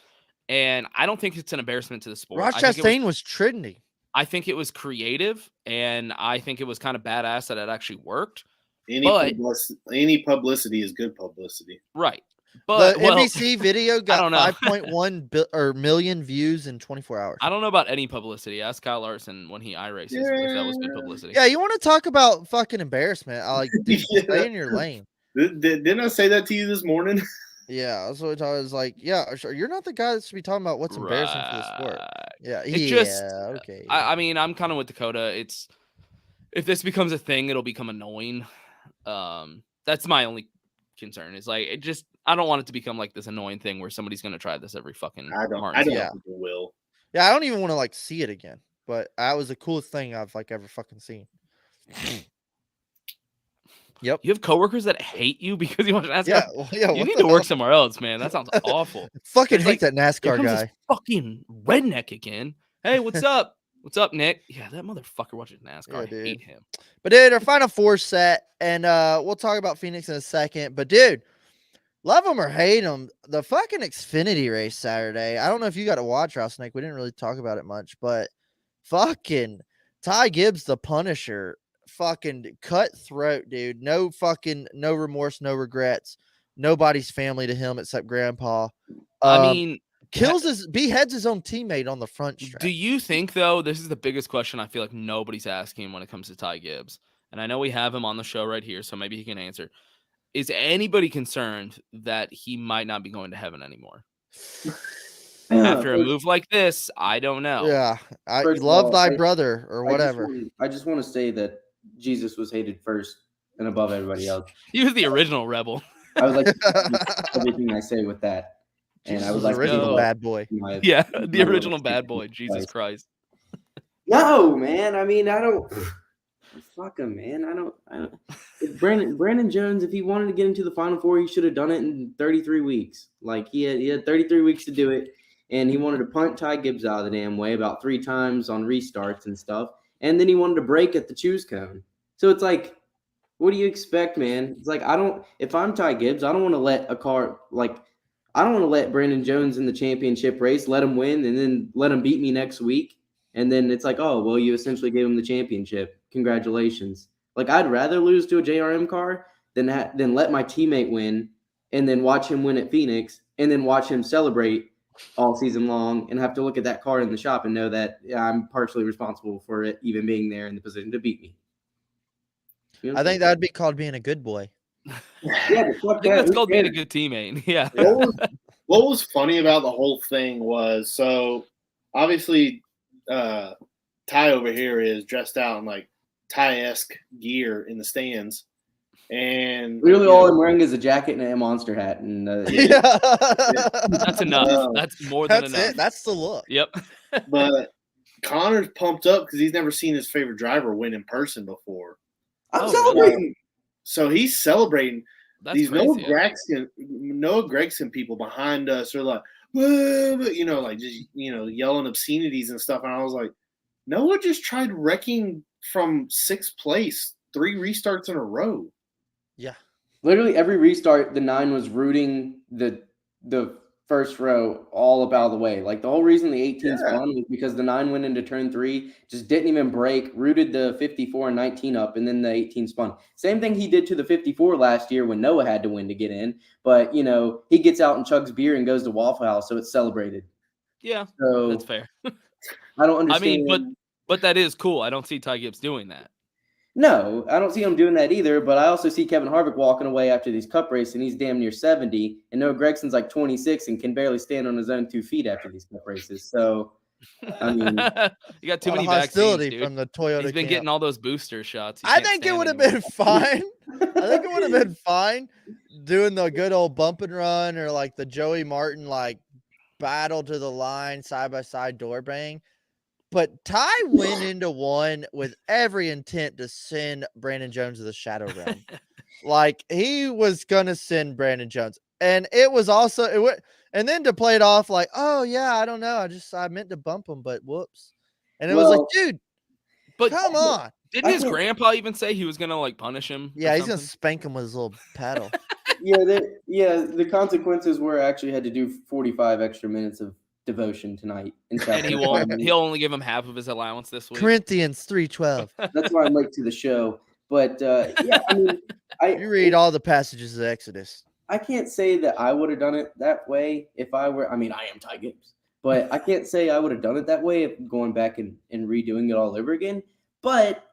And I don't think it's an embarrassment to the sport. Ross Chastain was trending. I think it was creative, and I think it was kind of badass that it actually worked. Any publicity is good publicity. Right. But the NBC video got 5.1 million views in 24 hours. I don't know about any publicity. Ask Kyle Larson when he iRaces if that was good publicity. Yeah, you want to talk about fucking embarrassment? Stay in your lane. Didn't I say that to you this morning? Yeah, that's what I was like. Yeah, sure. You're not the guy that should be talking about what's embarrassing for the sport. Yeah, okay. I mean, I'm kind of with Dakota. If this becomes a thing, it'll become annoying. That's my only concern. Is like I don't want it to become like this annoying thing where somebody's gonna try this every fucking. I don't think people will. Yeah, I don't even want to like see it again. But that was the coolest thing I've like ever fucking seen. Yep. You have coworkers that hate you because you watch NASCAR. Yeah. You need to work somewhere else, man. That sounds awful. Fucking hate that NASCAR guy. This fucking redneck again. Hey, what's up? What's up, Nick? Yeah, that motherfucker watches NASCAR. I hate him. But dude, our final four set, and we'll talk about Phoenix in a second. But dude, love them or hate them, the fucking Xfinity race Saturday. I don't know if you got to watch Rattlesnake. We didn't really talk about it much, but fucking Ty Gibbs, the Punisher. Fucking cutthroat, dude. No remorse, no regrets. Nobody's family to him except grandpa. I mean, beheads his own teammate on the front stretch. Do you think, though, this is the biggest question I feel like nobody's asking when it comes to Ty Gibbs? And I know we have him on the show right here, so maybe he can answer. Is anybody concerned that he might not be going to heaven anymore? After a move like this, I don't know. Yeah. I love thy brother or whatever. I just want to say that Jesus was hated first and above everybody else. He was the original rebel. I was like everything I say with that. And I was like, original bad boy. Yeah, the original bad boy. Jesus Christ. No, man. I mean, I don't. Fuck him, man. I don't. If Brandon Jones, if he wanted to get into the Final Four, he should have done it in 33 weeks. Like he had 33 weeks to do it, and he wanted to punt Ty Gibbs out of the damn way about 3 times on restarts and stuff, and then he wanted to break at the choose cone. So it's like, what do you expect, man? It's like if I'm Ty Gibbs, I don't want to let I don't want to let Brandon Jones in the championship race, let him win, and then let him beat me next week. And then it's like, oh, well, you essentially gave him the championship. Congratulations. Like, I'd rather lose to a JRM car than let my teammate win and then watch him win at Phoenix and then watch him celebrate all season long and have to look at that car in the shop and know that I'm partially responsible for it even being there in the position to beat me. You know I think that would be called being a good boy. Yeah, I think that's called being a good teammate. Yeah. What was funny about the whole thing was, so obviously Ty over here is dressed out in like Ty-esque gear in the stands, and literally all I'm wearing is a jacket and a Monster hat, and that's enough. That's more than enough. That's the look. Yep. But Connor's pumped up because he's never seen his favorite driver win in person before. I'm celebrating. Really? So he's celebrating. That's these crazy, Noah Gregson people behind us are like, like just yelling obscenities and stuff. And I was like, Noah just tried wrecking from 6th place, 3 restarts in a row. Yeah, literally every restart, the 9 was rooting the first row all about the way. Like the whole reason the 18 spun was because the 9 went into turn 3, just didn't even break, rooted the 54 and 19 up, and then the 18 spun. Same thing he did to the 54 last year when Noah had to win to get in. But, he gets out and chugs beer and goes to Waffle House, so it's celebrated. Yeah, so that's fair. I don't understand. I mean, but that is cool. I don't see Ty Gibbs doing that. No, I don't see him doing that either, but I also see Kevin Harvick walking away after these cup races, and he's damn near 70, and Noah Gregson's like 26 and can barely stand on his own 2 feet after these cup races. So I mean, you got too A lot many of hostility vaccines, dude. from the Toyota. He's been camp. getting all those booster shots. He I can't think it stand would have anymore. been fine. I think it would have been fine doing the good old bump and run or like the Joey Martin like battle to the line side by side door bang. But Ty went into one with every intent to send Brandon Jones to the shadow realm. Like he was gonna send Brandon Jones, and it was also it would, and then to play it off like, oh yeah, I don't know, I meant to bump him, but whoops, and it was like, dude, but come on. Didn't his grandpa even say he was gonna like punish him? Yeah, he's gonna spank him with his little paddle. The consequences were actually had to do 45 extra minutes of devotion tonight. And he'll only give him half of his allowance this week. Corinthians 3:12. That's why I'm late to the show. But yeah, I mean, you read all the passages of Exodus. I can't say that I would have done it that way if I were. I mean, I am Ty Gibbs, but I can't say I would have done it that way if going back and redoing it all over again. But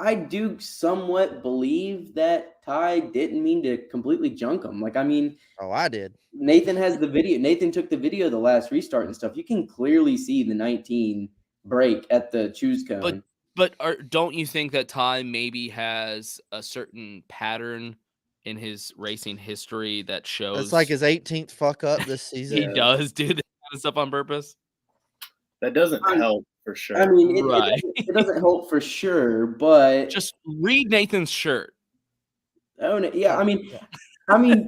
I do somewhat believe that Ty didn't mean to completely junk him. Like, I mean, I did. Nathan has the video. Nathan took the video of the last restart and stuff. You can clearly see the 19 break at the choose cone. But don't you think that Ty maybe has a certain pattern in his racing history that shows it's like his 18th fuck up this season? He does do that kind of stuff on purpose. That doesn't help for sure. I mean, it doesn't help for sure, but just read Nathan's shirt. Oh yeah, I mean,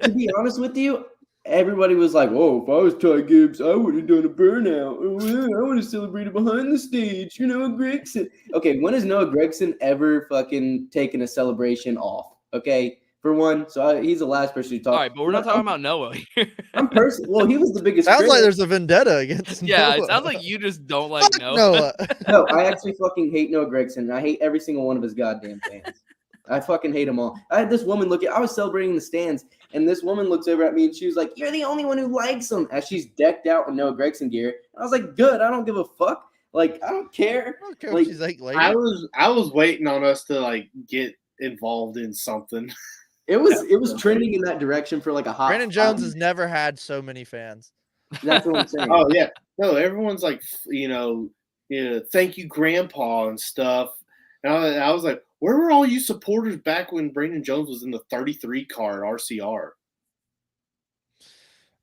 to be honest with you, everybody was like, "Oh, if I was Ty Gibbs, I would have done a burnout. I would have celebrated behind the stage." You know, Gregson. Okay, when has Noah Gregson ever fucking taken a celebration off? Okay, for one, so he's the last person to talk. All right, but we're not talking about Noah here. Well, he was the biggest. Sounds like there's a vendetta against. Yeah, Noah. It sounds like you just don't like Noah. No, I actually fucking hate Noah Gregson. I hate every single one of his goddamn fans. I fucking hate them all. I had this woman I was celebrating in the stands, and this woman looks over at me and she was like, "You're the only one who likes him," as she's decked out in Noah Gregson gear. I was like, "Good, I don't give a fuck. Like, I don't care." I don't care like, if she's like lady. I was waiting on us to like get involved in something. It was trending in that direction for like a hot. Brandon Jones has never had so many fans. That's what I'm saying. Oh yeah, no, everyone's like, thank you, Grandpa, and stuff. And I was like, where were all you supporters back when Brandon Jones was in the 33 car at RCR?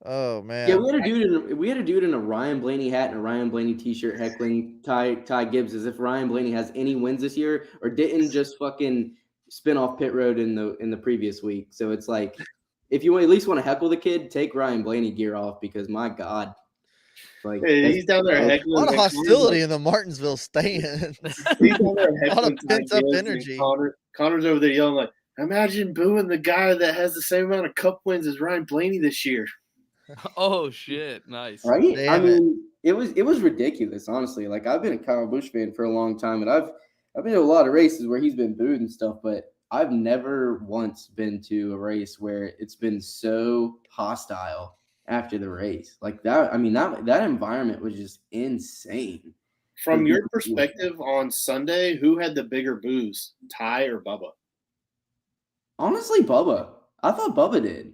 Oh man. Yeah, we had a dude in a Ryan Blaney hat and a Ryan Blaney t-shirt heckling Ty Gibbs as if Ryan Blaney has any wins this year or didn't just fucking spin off pit road in the previous week. So it's like, if you at least want to heckle the kid, take Ryan Blaney gear off because my God, like he's down there heckling. A lot of hostility in the Martinsville stands. He's down there heckling. A lot of pent up energy. Connor's over there yelling like, "Imagine booing the guy that has the same amount of cup wins as Ryan Blaney this year." Oh shit! Nice, right? Damn I mean, it was ridiculous, honestly. Like I've been a Kyle Busch fan for a long time, and I've been to a lot of races where he's been booed and stuff, but I've never once been to a race where it's been so hostile after the race. Like that, I mean, that environment was just insane. From your perspective on Sunday, who had the bigger boos, Ty or Bubba? Honestly, Bubba. I thought Bubba did.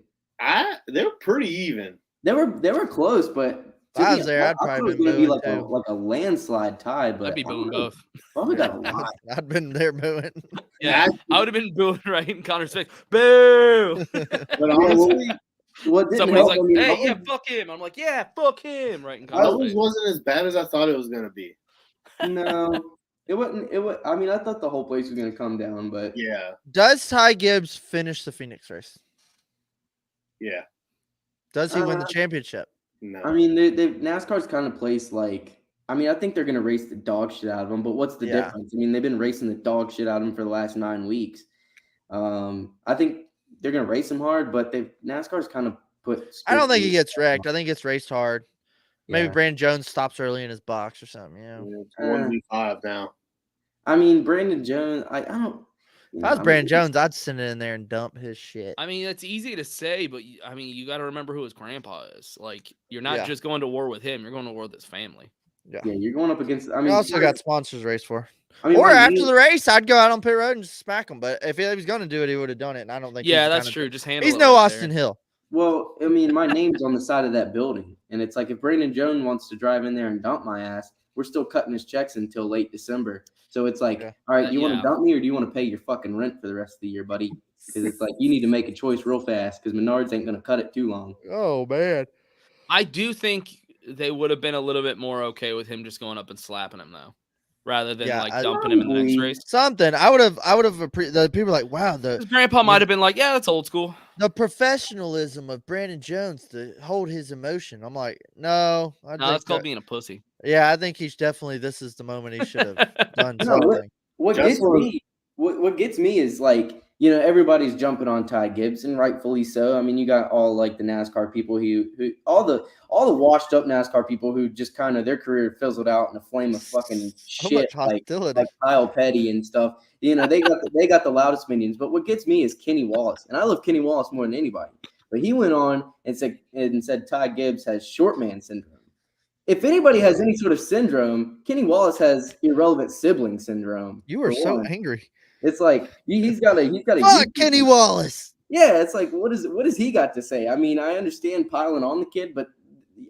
They were pretty even. They were close, but if I was there, I'd probably been be like a landslide tie. But I'd be booing both. Bubba got a lot. I'd been there booing. Yeah, I would have been booing right in Connor's face. Boo! But honestly, somebody's like, "Hey, yeah, fuck him." I'm like, "Yeah, fuck him!" Right in Connor's face. It wasn't as bad as I thought it was gonna be. No, it wasn't. I mean, I thought the whole place was gonna come down, but yeah. Does Ty Gibbs finish the Phoenix race? Yeah. Does he win the championship? No. I mean, NASCAR's kind of placed like. I mean, I think they're gonna race the dog shit out of them, but what's the difference? I mean, they've been racing the dog shit out of them for the last 9 weeks. I think they're gonna race him hard, but NASCAR's kind of put. I don't think he gets wrecked. I think it's raced hard. Maybe Yeah. Brandon Jones stops early in his box or something. Yeah. It's 1v5 now. I mean, Brandon Jones. I don't. If I was Brandon Jones, I'd send it in there and dump his shit. I mean, it's easy to say, but I mean, you got to remember who his grandpa is. Like, you're not just going to war with him; you're going to war with his family. Yeah, you're going up against. I mean, he also got sponsors to race for. I mean, or after the race, I'd go out on pit road and just smack him. But if he was going to do it, he would have done it. And I don't think. Yeah, that's true. Just handle. He's it no right Austin there. Hill. Well, I mean, my name's on the side of that building. And it's like if Brandon Jones wants to drive in there and dump my ass, we're still cutting his checks until late December. So it's like, all right, you want to dump me or do you want to pay your fucking rent for the rest of the year, buddy? Because it's like you need to make a choice real fast because Menards ain't going to cut it too long. Oh, man. I do think they would have been a little bit more okay with him just going up and slapping him, though, rather than dumping him in the next race. Something. I would have the people are like, wow. His grandpa might have been like, yeah, that's old school. The professionalism of Brandon Jones to hold his emotion. I'm like, no. That's called being a pussy. Yeah, I think he's definitely, this is the moment he should have done something. What gets me is like, everybody's jumping on Ty Gibbs, and rightfully so. I mean, you got all like the NASCAR people who all the washed up NASCAR people who just kind of their career fizzled out in a flame of fucking shit, like Kyle Petty and stuff. They got the loudest minions. But what gets me is Kenny Wallace, and I love Kenny Wallace more than anybody. But he went on and said Ty Gibbs has short man syndrome. If anybody has any sort of syndrome, Kenny Wallace has irrelevant sibling syndrome. You are so angry. It's like he's got a fuck Kenny Wallace. Yeah, it's like what does he got to say? I mean, I understand piling on the kid, but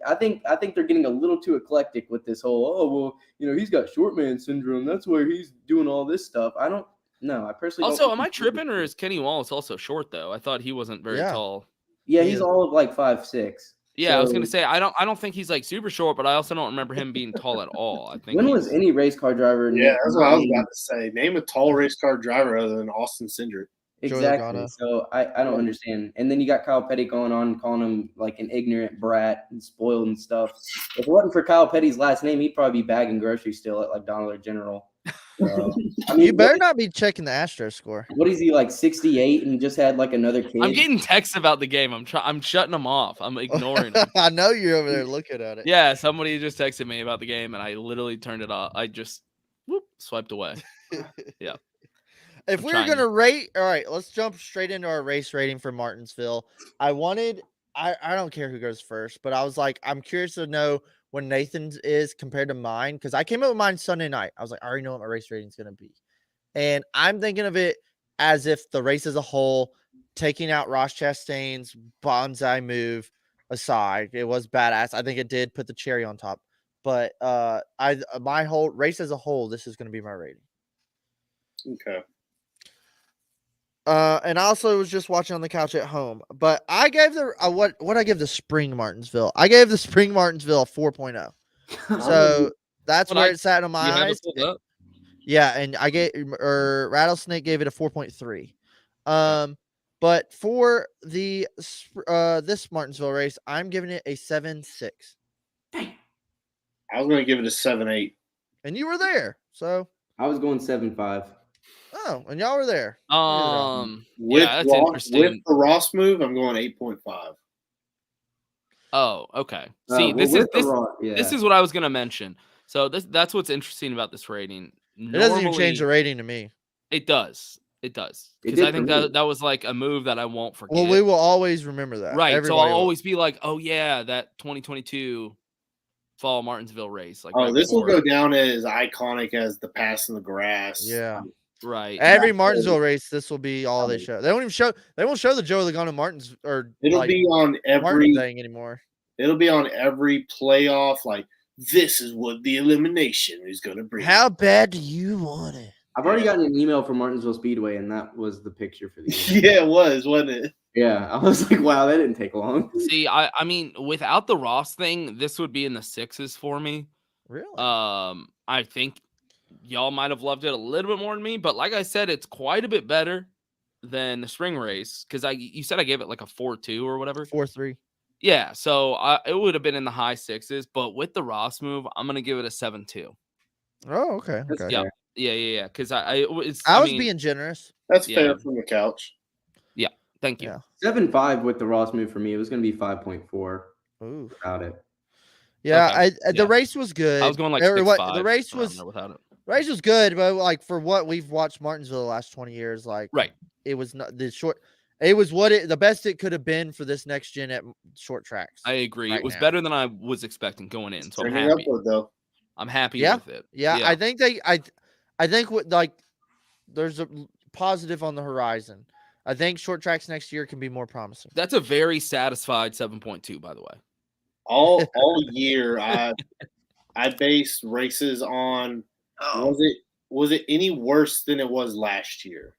I think they're getting a little too eclectic with this whole he's got short man syndrome. That's where he's doing all this stuff. I don't know. I personally also am I tripping or is Kenny Wallace also short though? I thought he wasn't very tall. Yeah, he's all of like 5'6". Yeah, so, I was gonna say I don't think he's like super short, but I also don't remember him being tall at all. I think when was any race car driver? Yeah, that's what I was about to say. Name a tall race car driver other than Austin Cindric. Exactly. So I don't understand. And then you got Kyle Petty going on calling him like an ignorant brat and spoiled and stuff. If it wasn't for Kyle Petty's last name, he'd probably be bagging groceries still at like Dollar General. I mean, you better not be checking the Astro score. What is he, like 68 and just had like another kid? I'm getting texts about the game. I'm shutting them off. I'm ignoring them. I know you're over there looking at it. Yeah, somebody just texted me about the game and I literally turned it off. I just swiped away. Yeah. If we were gonna rate, all right, let's jump straight into our race rating for Martinsville. I don't care who goes first, but I was like, I'm curious to know what Nathan's is compared to mine, because I came up with mine Sunday night. I was like, I already know what my race rating is going to be. And I'm thinking of it as if the race as a whole, taking out Ross Chastain's bonsai move aside, it was badass. I think it did put the cherry on top. But my whole race as a whole, this is going to be my rating. Okay. And I also was just watching on the couch at home, but I gave what I give the Spring Martinsville. I gave the Spring Martinsville a 4.0. So that's where it sat on my eyes. Yeah, and I gave Rattlesnake gave it a 4.3. But for the this Martinsville race, I'm giving it a 7.6. I was going to give it a 7.8. And you were there, so I was going 7.5. Oh, and y'all were there. That's interesting. With the Ross move, I'm going 8.5. Oh, okay. See, this is what I was going to mention. So that's what's interesting about this rating. It doesn't even change the rating to me. It does. Because I think that was like a move that I won't forget. Well, we will always remember that. Right. So I'll always be like, oh yeah, that 2022 fall Martinsville race. Like, this will go down as iconic as the pass in the grass. Yeah. Right. Every Martinsville race, this will be all they show. They won't show the Joey Logano Martins or it'll be on every thing anymore. It'll be on every playoff. Like, this is what the elimination is going to bring. How bad do you want it? I've already gotten an email from Martinsville Speedway, and that was the picture for the Yeah, it was, wasn't it? Yeah, I was like, wow, that didn't take long. See, I mean, without the Ross thing, this would be in the 6s for me. Really? I think y'all might have loved it a little bit more than me, but like I said, it's quite a bit better than the spring race because you said I gave it like a 4.2 or whatever. 4.3. Yeah, so it would have been in the high 6s, but with the Ross move, I'm gonna give it a 7.2. Oh, okay. Yeah. Because I was being generous. That's fair from the couch. Yeah, thank you. Yeah. 7.5 with the Ross move for me. It was gonna be 5.4. Ooh, without it. Yeah, the race was good. I was going like 6.5. The race was without it. Race was good, but like for what we've watched Martinsville the last 20 years, like it was not the short. It was the best it could have been for this next gen at short tracks. I agree. It was better than I was expecting going in. So I'm happy. I'm happy with it. Yeah, I think there's a positive on the horizon. I think short tracks next year can be more promising. That's a very satisfied 7.2, by the way. all year I based races on was it any worse than it was last year?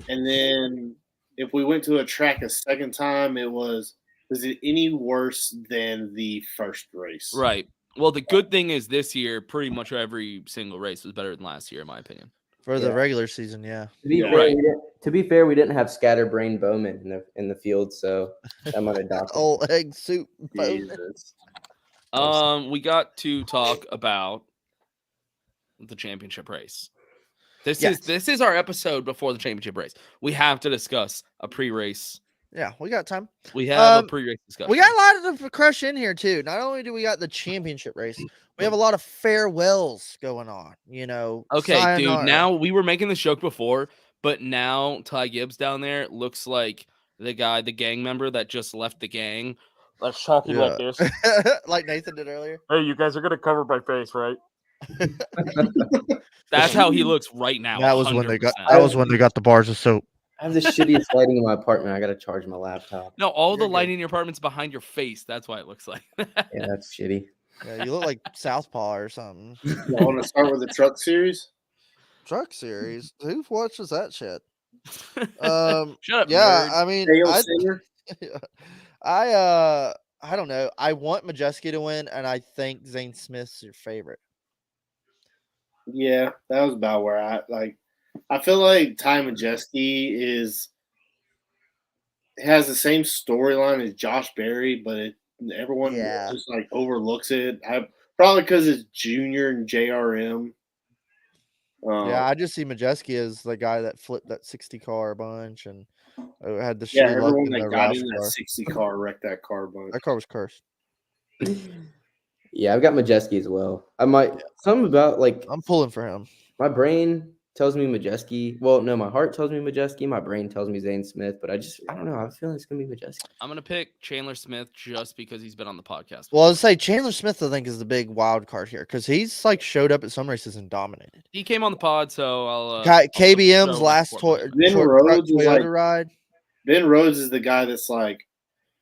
And then if we went to a track a second time, was it any worse than the first race? Right. Well, the good thing is this year, pretty much every single race was better than last year, in my opinion. For the regular season, yeah. To be fair, we didn't have scatterbrained Bowman in the field, so that might have docked. Old egg soup. Jesus. We got to talk about the championship race. This is our episode before the championship race. We have to discuss a pre-race. Yeah, we got time. We have a pre-race discussion. We got a lot of crush in here too. Not only do we got the championship race, we have a lot of farewells going on. Okay, sayonara. dude. Now we were making this joke before, but now Ty Gibbs down there looks like the gang member that just left the gang. Let's talk like this, like Nathan did earlier. Hey, you guys are gonna cover my face, right? That's how he looks right now. That was when they got. That was when they got the bars of soap. I have the shittiest lighting in my apartment. I got to charge my laptop. No, the lighting in your apartment's behind your face. That's why it looks like. Yeah, that's shitty. Yeah, you look like Southpaw or something. You want to start with the truck series? Truck series? Who watches that shit? Shut up. Yeah, nerd. I mean, I don't know. I want Majeski to win, and I think Zane Smith's your favorite. Yeah, that was about where I feel like Ty Majeski has the same storyline as Josh Berry, but everyone just like overlooks it. Probably because it's Junior and JRM. Yeah, I just see Majeski as the guy that flipped that 60 car a bunch and had the everyone that got in that 60 car wrecked that car a bunch. That car was cursed. Yeah, I've got Majeski as well. I might something about like I'm pulling for him. My brain tells me Majeski. Well, no, my heart tells me Majeski. My brain tells me Zane Smith, but I don't know. I have a feeling it's gonna be Majeski. I'm gonna pick Chandler Smith just because he's been on the podcast. Well, I'll say Chandler Smith, I think, is the big wild card here because he's like showed up at some races and dominated. He came on the pod, so I'll KBM's last Toyota ride. Ben Rhodes is the guy that's like,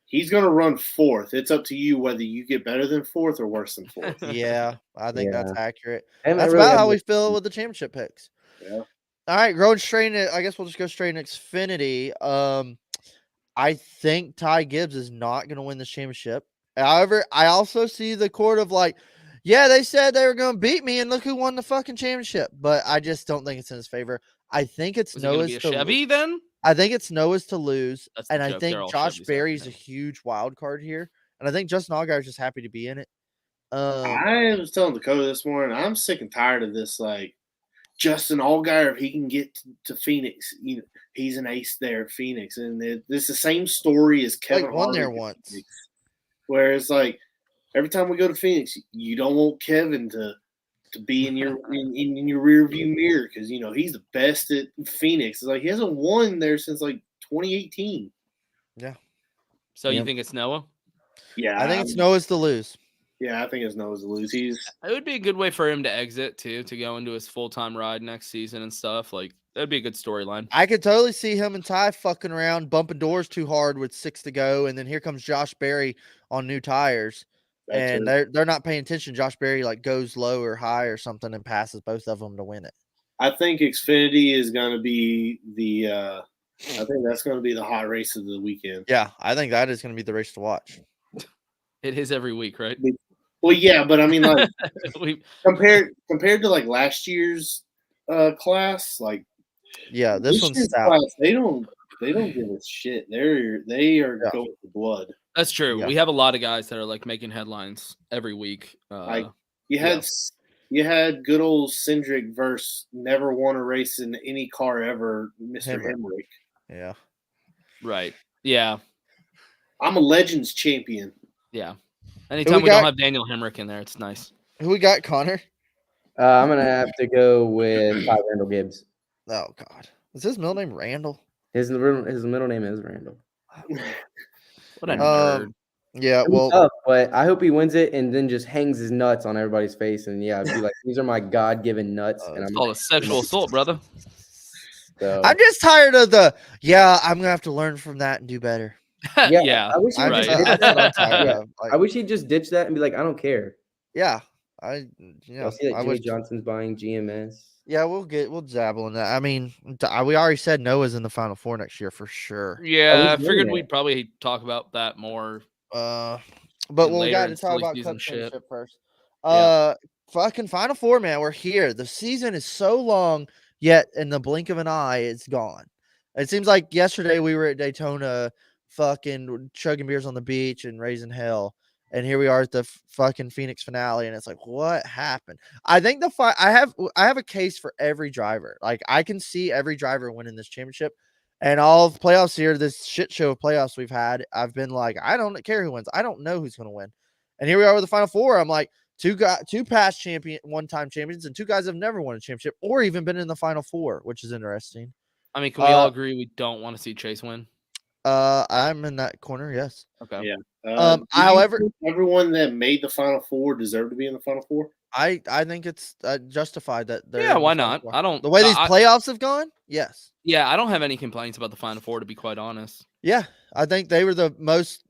he's going to run fourth. It's up to you whether you get better than fourth or worse than fourth. Yeah, I think that's accurate. And that's about how we feel with the championship picks. Yeah. All right, going straight into, I guess we'll just go straight into Xfinity. I think Ty Gibbs is not going to win this championship. However, I also see the court of like, yeah, they said they were going to beat me, and look who won the fucking championship. But I just don't think it's in his favor. I think it's Noah's to Chevy then. I think it's Noah's to lose, and I joke. think Josh Berry's a huge wild card here, and I think Justin Allgaier is just happy to be in it. I was telling Dakota this morning, I'm sick and tired of this. Like Justin Allgaier, if he can get to Phoenix, he's an ace there at Phoenix, and it's the same story as Kevin won there once. Phoenix, where it's like every time we go to Phoenix, you don't want Kevin to be in your in your rear view mirror because he's the best at Phoenix. It's like he hasn't won there since like 2018. Yeah. So you think it's Noah? Yeah, I think it's Noah's to lose. Yeah, I think it's Noah's to lose. It would be a good way for him to exit too, to go into his full-time ride next season and stuff. Like that'd be a good storyline. I could totally see him and Ty fucking around, bumping doors too hard with 6 to go, and then here comes Josh Berry on new tires. And they're not paying attention. Josh Berry like goes low or high or something and passes both of them to win it. I think Xfinity is going to be I think that's going to be the hot race of the weekend. Yeah, I think that is going to be the race to watch. It is every week, right? Well, yeah, but I mean, like compared to like last year's class, like this one's class, they don't give a shit. They are going for blood. That's true. Yeah. We have a lot of guys that are like making headlines every week. You had good old Cindric versus never won a race in any car ever, Mr. Hemrick. Yeah. Right. Yeah. I'm a Legends champion. Yeah. Anytime we don't have Daniel Hemrick in there, it's nice. Who we got, Connor? I'm gonna have to go with Randall Gibbs. Oh God, is his middle name Randall? His middle name is Randall. What a nerd. Yeah, well, tough, but I hope he wins it and then just hangs his nuts on everybody's face and be like, these are my God-given nuts. And it's called a sexual assault, brother. So. I'm just tired of I'm gonna have to learn from that and do better. Yeah, I wish he right. just ditched That's what I'm that. tired Yeah, of. Like, I wish he'd just ditch that and be like, I don't care. yeah, Y'all see that I Jimmy wish. Johnson's buying GMS? Yeah, we'll dabble in that. I mean, we already said Noah's in the Final Four next year for sure. Yeah, I he's figured winning we'd it. probably talk about that more. But we later got in to talk silly about season Cup shit. Championship first. Yeah. Fucking Final Four, man. We're here. The season is so long, yet in the blink of an eye, it's gone. It seems like yesterday we were at Daytona, fucking chugging beers on the beach and raising hell, and here we are at the fucking Phoenix finale, and it's like, what happened? I think I have a case for every driver. Like, I can see every driver winning this championship. And all of playoffs here, this shit show of playoffs we've had, I've been like, I don't care who wins. I don't know who's going to win. And here we are with the Final Four. I'm like, two past one-time champions, and two guys have never won a championship or even been in the Final Four, which is interesting. I mean, can we all agree we don't want to see Chase win? I'm in that corner, yes. Okay. Yeah. However, everyone that made the Final Four deserved to be in the Final Four. I think it's justified that they're Yeah, why not? I don't. The way these playoffs have gone, yes. Yeah, I don't have any complaints about the Final Four, to be quite honest. Yeah, I think they were the most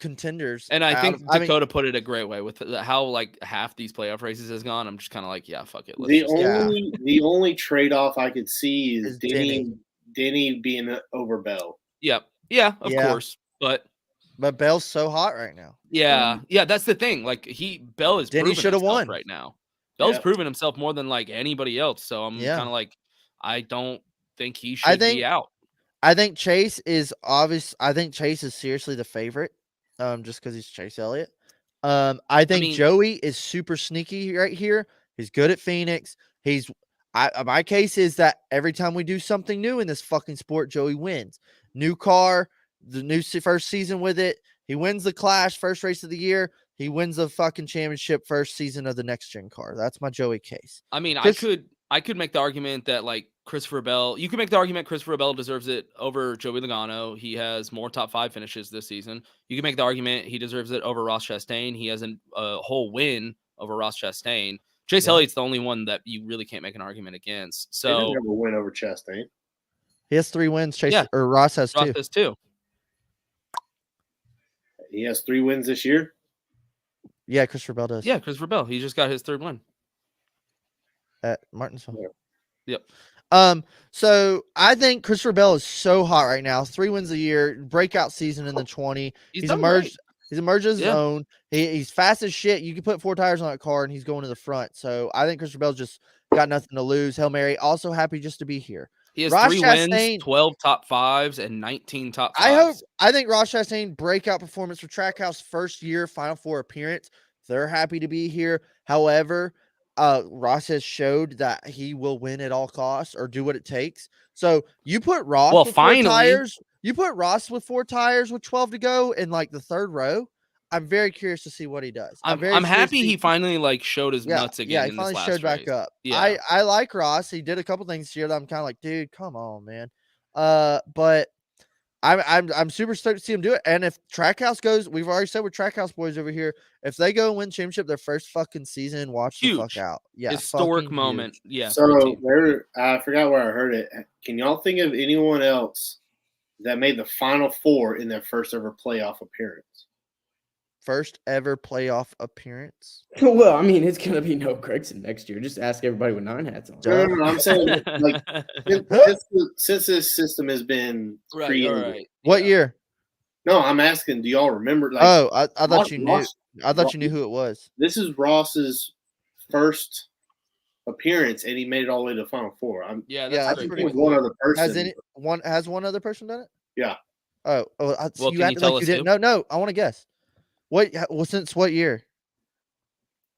contenders. And I think Dakota put it a great way with how like half these playoff races has gone. I'm just kind of like, yeah, fuck it. The only trade off I could see is Denny being over Bell. Yep. Yeah, of course. But Bell's so hot right now. Yeah, yeah, that's the thing. Like Bell is Denny should have won right now. Bell's proven himself more than like anybody else. So I'm kind of like, I don't think he should be out. I think Chase is obvious. I think Chase is seriously the favorite, just because he's Chase Elliott. I think Joey is super sneaky right here. He's good at Phoenix. My case is that every time we do something new in this fucking sport, Joey wins. New car, the new first season with it. He wins the Clash first race of the year. He wins the fucking championship first season of the next gen car. That's my Joey case. I mean, I could make the argument that like Christopher Bell, you could make the argument Christopher Bell deserves it over Joey Logano. He has more top 5 finishes this season. You can make the argument he deserves it over Ross Chastain. He has a whole win over Ross Chastain. Chase Elliott's the only one that you really can't make an argument against. So he doesn't have a win over Chastain. He has 3 wins. Or Ross has 2. Ross has 2. He has 3 wins this year. Yeah, Christopher Bell does. Yeah, Christopher Bell. He just got his 3rd win at Martinsville. Yep. So I think Christopher Bell is so hot right now. 3 wins a year, breakout season in the 20. He's emerged. He's emerged his own. He's fast as shit. You can put 4 tires on that car, and he's going to the front. So I think Christopher Bell's just got nothing to lose. Hail Mary. Also happy just to be here. He has 3 wins, 12 top 5s, and 19 top 5s. I think Ross Chastain breakout performance for Trackhouse first year Final Four appearance. They're happy to be here. However, Ross has showed that he will win at all costs or do what it takes. So you put Ross with 4 tires. You put Ross with 4 tires with 12 to go in like the 3rd row. I'm very curious to see what he does. I'm happy he finally like showed his nuts again. Yeah, he finally showed back up. Yeah. I like Ross. He did a couple things here that I'm kind of like, dude, come on, man. But I'm super stoked to see him do it. And if Trackhouse goes, we've already said we're Trackhouse boys over here. If they go and win championship their first fucking season, watch the fuck out. Yeah, historic moment. Huge. Yeah. So I forgot where I heard it. Can y'all think of anyone else that made the Final Four in their first ever playoff appearance? First ever playoff appearance? Well, I mean, it's gonna be Noah Gragson next year. Just ask everybody with 9 hats on. No, I'm saying like since this system has been created. Right. What year? No, I'm asking. Do y'all remember? Like, I thought you knew. I thought you knew who it was. This is Ross's first appearance, and he made it all the way to the Final Four. That's pretty cool. One other person. Has one other person done it? Yeah. Well, you acted like you didn't. No, I want to guess. Since what year?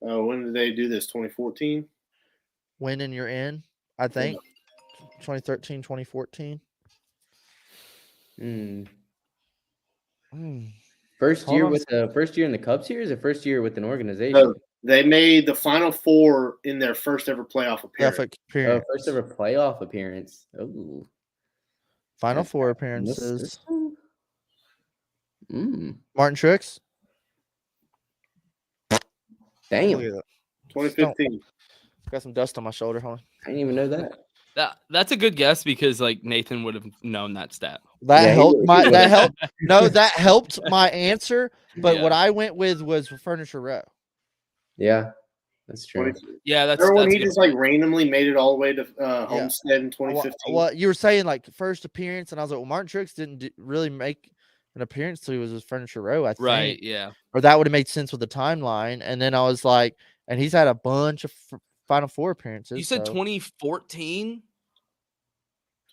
When did they do this? 2014? When and you're in, I think. 2013, 2014. First year in the Cub Series or first year with an organization? No, they made the Final Four in their first ever playoff appearance. First ever playoff appearance. Oh. Final Four appearances. Martin Truex. Damn. 2015. Got some dust on my shoulder. Hold on. I didn't even know that. That's a good guess because like Nathan would have known that stat. That Yeah, helped he that helped. No, that helped my answer. But what Yeah. I went with was Furniture Row. Yeah, that's true. Yeah, that's Remember when that's he a good just like point. randomly made it all the way to Homestead in 2015? Well, you were saying like first appearance, and I was like, well, Martin Truex didn't really make an appearance till he was with Furniture Row, I think. Right, yeah. Or that would have made sense with the timeline. And then I was like, and he's had a bunch of Final Four appearances. You said so 2014?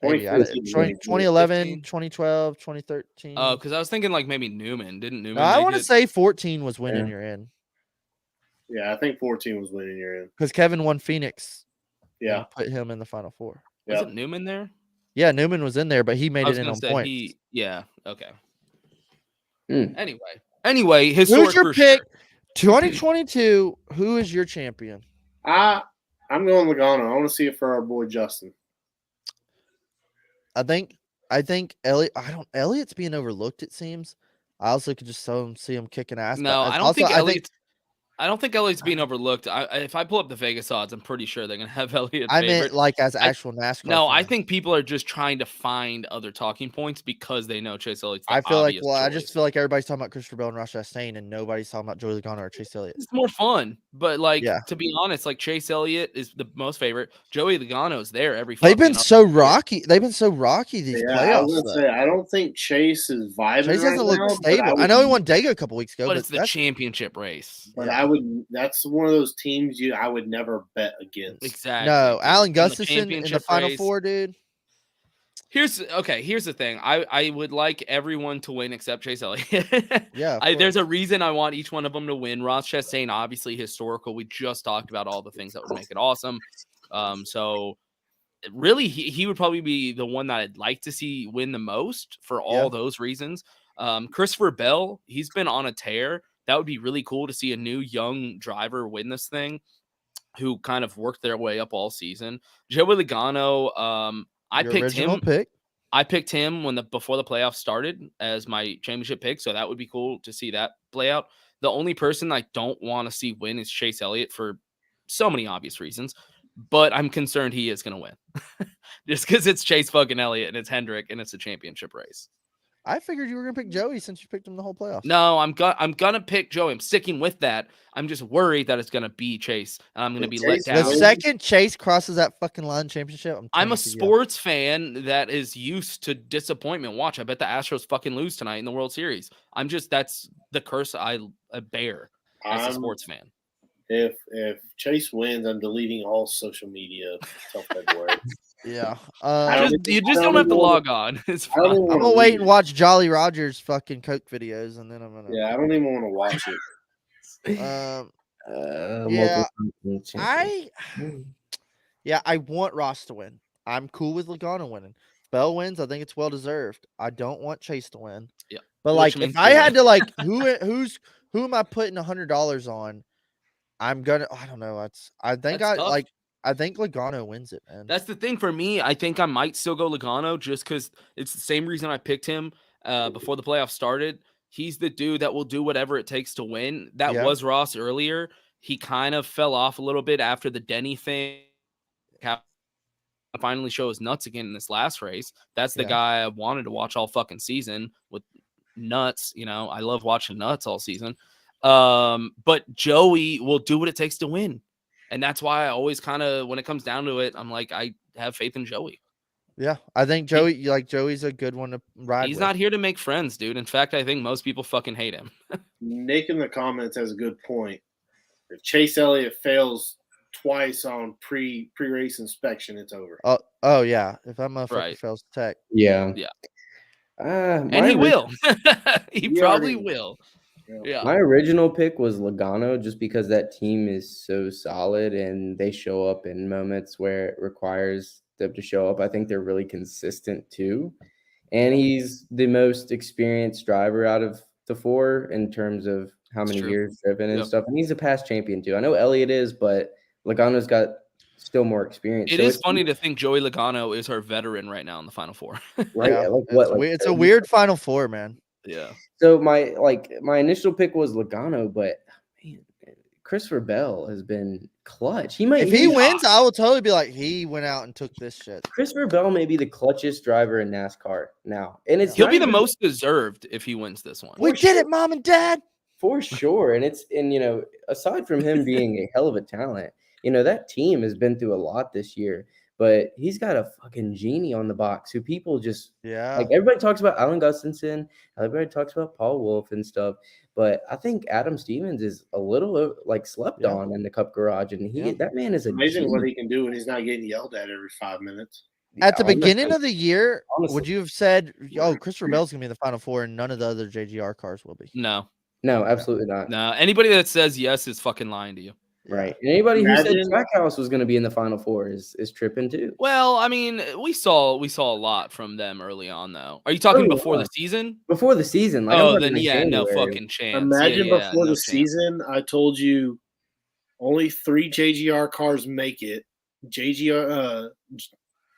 maybe 2011, 15? 2012, 2013. Oh, because I was thinking like maybe Newman. Didn't Newman? No, I make want to it? say 14 was winning Yeah. you're in. Yeah, I think 14 was winning you're in. Because Kevin won Phoenix. Yeah. And put him in the Final Four. Wasn't Newman there? Yeah, Newman was in there, but he made I was it in gonna on say points. yeah, okay. Hmm. Anyway, historic Who's your for pick? sure. 2022, who is your champion? I'm going Logano. I want to see it for our boy Justin. I think Elliott. Elliott's being overlooked. It seems. I also could just see him kicking ass. No, but I don't think Elliott's. I don't think Elliott's being overlooked. If I pull up the Vegas odds, I'm pretty sure they're gonna have Elliott. I favorite. meant like as actual NASCAR. No, I fans. think people are just trying to find other talking points because they know Chase Elliott's. The I feel like obvious I choice. just feel like everybody's talking about Christopher Bell and Ross Chastain, and nobody's talking about Joey Logano or Chase Elliott. It's more fun, but like Yeah. to be honest, like Chase Elliott is the most favorite. Joey Logano is there every. They've been fucking so rocky. They've been so rocky these Yeah, I playoffs. was gonna say I don't think Chase is vibing Chase right hasn't now. looked stable. I know he won Dega a couple weeks ago, but it's the that's championship race. But Yeah. I would. That's one of those teams I would never bet against. Exactly. no Alan In the Gustafson in the championship Final race. Four, dude. Here's the thing. I would like everyone to win except Chase Elliott. Yeah, There's a reason I want each one of them to win. Ross Chastain, obviously historical. We just talked about all the things that would make it awesome. So really, he would probably be the one that I'd like to see win the most for all those reasons. Christopher Bell, he's been on a tear. That would be really cool to see a new young driver win this thing, who kind of worked their way up all season. Joey Logano, I picked him before the playoffs started as my championship pick, so that would be cool to see that play out. The only person I don't want to see win is Chase Elliott for so many obvious reasons, but I'm concerned he is going to win just because it's Chase fucking Elliott and it's Hendrick and it's a championship race. I figured you were gonna pick Joey since you picked him the whole playoffs. No, I'm gonna pick Joey. I'm sticking with that. I'm just worried that it's gonna be Chase, and I'm gonna be let down. The second Chase crosses that fucking line championship, I'm a sports fan that is used to disappointment. Watch, I bet the Astros fucking lose tonight in the World Series. That's the curse I bear as a sports fan. If Chase wins, I'm deleting all social media until February. Yeah. You just don't have to log on. It's fine. I'm gonna wait and watch Jolly Rogers fucking Coke videos, and then I'm gonna. Yeah, I don't even want to watch it. I want Ross to win. I'm cool with Logano winning. Bell wins. I think it's well deserved. I don't want Chase to win. Yeah. But like, if I had to like, who am I putting $100 on? I'm gonna. I don't know. I think Logano wins it, man. That's the thing for me. I think I might still go Logano just because it's the same reason I picked him before the playoffs started. He's the dude that will do whatever it takes to win. That was Ross earlier. He kind of fell off a little bit after the Denny thing. Finally show his nuts again in this last race. That's the guy I wanted to watch all fucking season with nuts. You know, I love watching nuts all season. But Joey will do what it takes to win. And that's why I always kind of, when it comes down to it, I'm like, I have faith in Joey. Yeah, I think Joey's a good one to ride. He's not here to make friends, dude. In fact, I think most people fucking hate him. Nick in the comments has a good point. If Chase Elliott fails twice on pre-race inspection, it's over. Oh yeah. If that motherfucker fails tech. Yeah. And he will. He probably will. Yeah. My original pick was Logano just because that team is so solid and they show up in moments where it requires them to show up. I think they're really consistent too. And he's the most experienced driver out of the four in terms of how many years driven and stuff. And he's a past champion too. I know Elliott is, but Logano's got still more experience. It is funny to think Joey Logano is our veteran right now in the Final Four. Right. Yeah. It's a weird Final Four, man. Yeah. So my initial pick was Logano, but man, Christopher Bell has been clutch. He might If he wins, I will totally be like, he went out and took this shit. Christopher Bell may be the clutchest driver in NASCAR now, and it's he'll be the most deserved if he wins this one. We did it, Mom and Dad. For sure. And aside from him being a hell of a talent, that team has been through a lot this year, but he's got a fucking genie on the box who people just like. Everybody talks about Alan Gustafson, everybody talks about Paul Wolf and stuff, but I think Adam Stevens is a little slept on in the Cup Garage, and that man is amazing what he can do when he's not getting yelled at every 5 minutes. At the beginning of the year, would you have said, Christopher Bell's going to be in the Final Four and none of the other JGR cars will be? No, absolutely not. No, anybody that says yes is fucking lying to you. Right. And anybody who said Trackhouse was going to be in the Final Four is tripping too. Well, I mean, we saw a lot from them early on, though. Are you talking before the season? Before the season. Then no fucking chance. Imagine before the season, I told you only 3 JGR cars make it.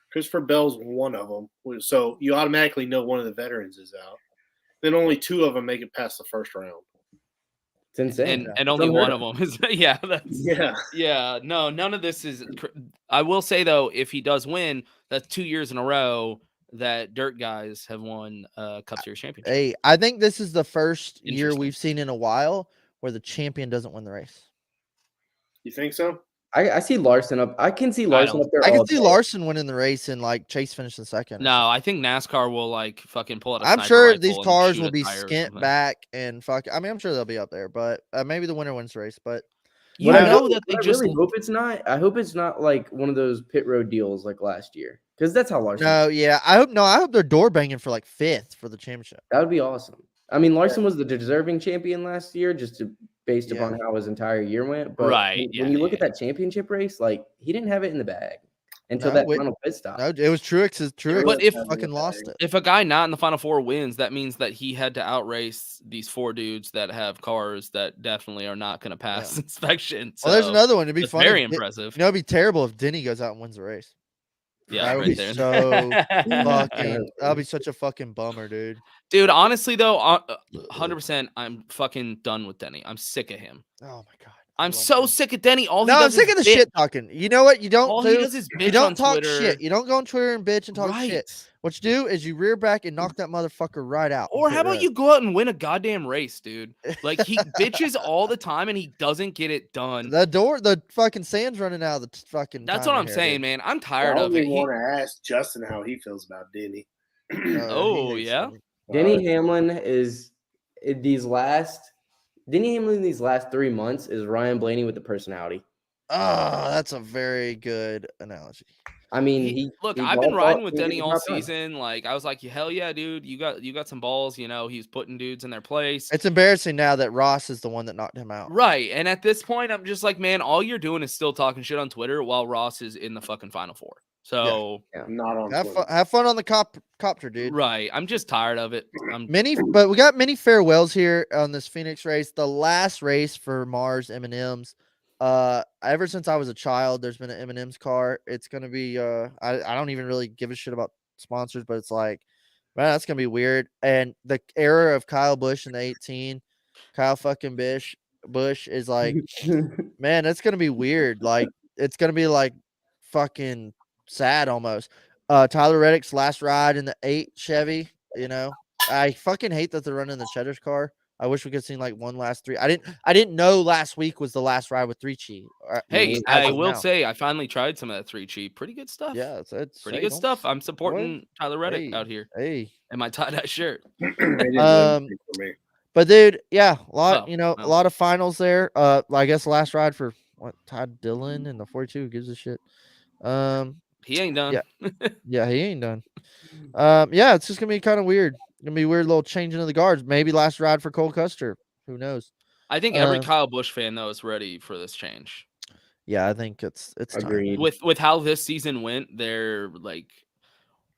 Christopher Bell's one of them. So you automatically know one of the veterans is out. Then only 2 of them make it past the first round. It's insane. And only one of them is no, none of this is. I will say though, if he does win, that's 2 years in a row that dirt guys have won Cup Series championship. Hey, I think this is the first year we've seen in a while where the champion doesn't win the race. You think so? I see Larson up. I can see Larson up there. I can see Larson winning the race and Chase finishing second. No, I think NASCAR will fucking pull it. I'm sure these cars will be skint back and I'm sure they'll be up there, but maybe the winner wins the race. But I hope it's not. I hope it's not like one of those pit road deals like last year, because that's how Larson. I hope they're door banging for 5th for the championship. That would be awesome. I mean, Larson was the deserving champion last year, based upon how his entire year went. But when you look at that championship race, he didn't have it in the bag until that final pit stop. No, it was Truex. But if fucking lost it. If a guy not in the Final Four wins, that means that he had to outrace these 4 dudes that have cars that definitely are not going to pass inspection. So there's another one. It'd be funny. Very impressive. It'd be terrible if Denny goes out and wins the race. Yeah, that would be so fucking. That'll be such a fucking bummer, dude. Dude, honestly though, 100%, I'm fucking done with Denny. I'm sick of him. Oh my god, I'm so sick of Denny. I'm sick of the shit talking. You know what? You don't he does is bitch you don't on talk Twitter. shit. You don't go on Twitter and bitch and talk shit. What you do is you rear back and knock that motherfucker right out. Or how about you go out and win a goddamn race, dude? He bitches all the time and he doesn't get it done. The fucking sand's running out of the fucking. That's what I'm saying, man. I'm tired of it. I want to ask Justin how he feels about Denny. Yeah. Denny Hamlin is these last 3 months is Ryan Blaney with the personality. Oh, that's a very good analogy. I mean, I've been riding with Denny all season. I was like, hell yeah, dude, you got some balls. He's putting dudes in their place. It's embarrassing now that Ross is the one that knocked him out. Right, and at this point, I'm just like, man, all you're doing is still talking shit on Twitter while Ross is in the fucking Final Four. So not on. Have fun on the copter, dude. Right, I'm just tired of it. But we got many farewells here on this Phoenix race. The last race for Mars M&Ms. Ever since I was a child, there's been an M&M's car. It's gonna be I don't even really give a shit about sponsors, but it's man, that's gonna be weird. And the era of Kyle Busch in the 18, Kyle fucking Busch is man, that's gonna be weird. It's gonna be fucking sad almost. Tyler Reddick's last ride in the 8 Chevy. I fucking hate that they're running the Cheddar's car. I wish we could have seen one last 3. I didn't know last week was the last ride with 3 Chi. Hey, I will say I finally tried some of that 3 Chi. Pretty good stuff. Yeah, it's pretty good stuff. I'm supporting Tyler Reddick out here. Hey, and my tie-dye shirt. But dude, yeah, a lot of finals there. I guess last ride for Todd Dillon in the 42. Who gives a shit? He ain't done. Yeah, he ain't done. Yeah, it's just gonna be kind of weird. Gonna be a weird little changing of the guards. Maybe last ride for Cole Custer. Who knows? I think every Kyle Busch fan though is ready for this change. Yeah, I think it's agreed. With how this season went, they're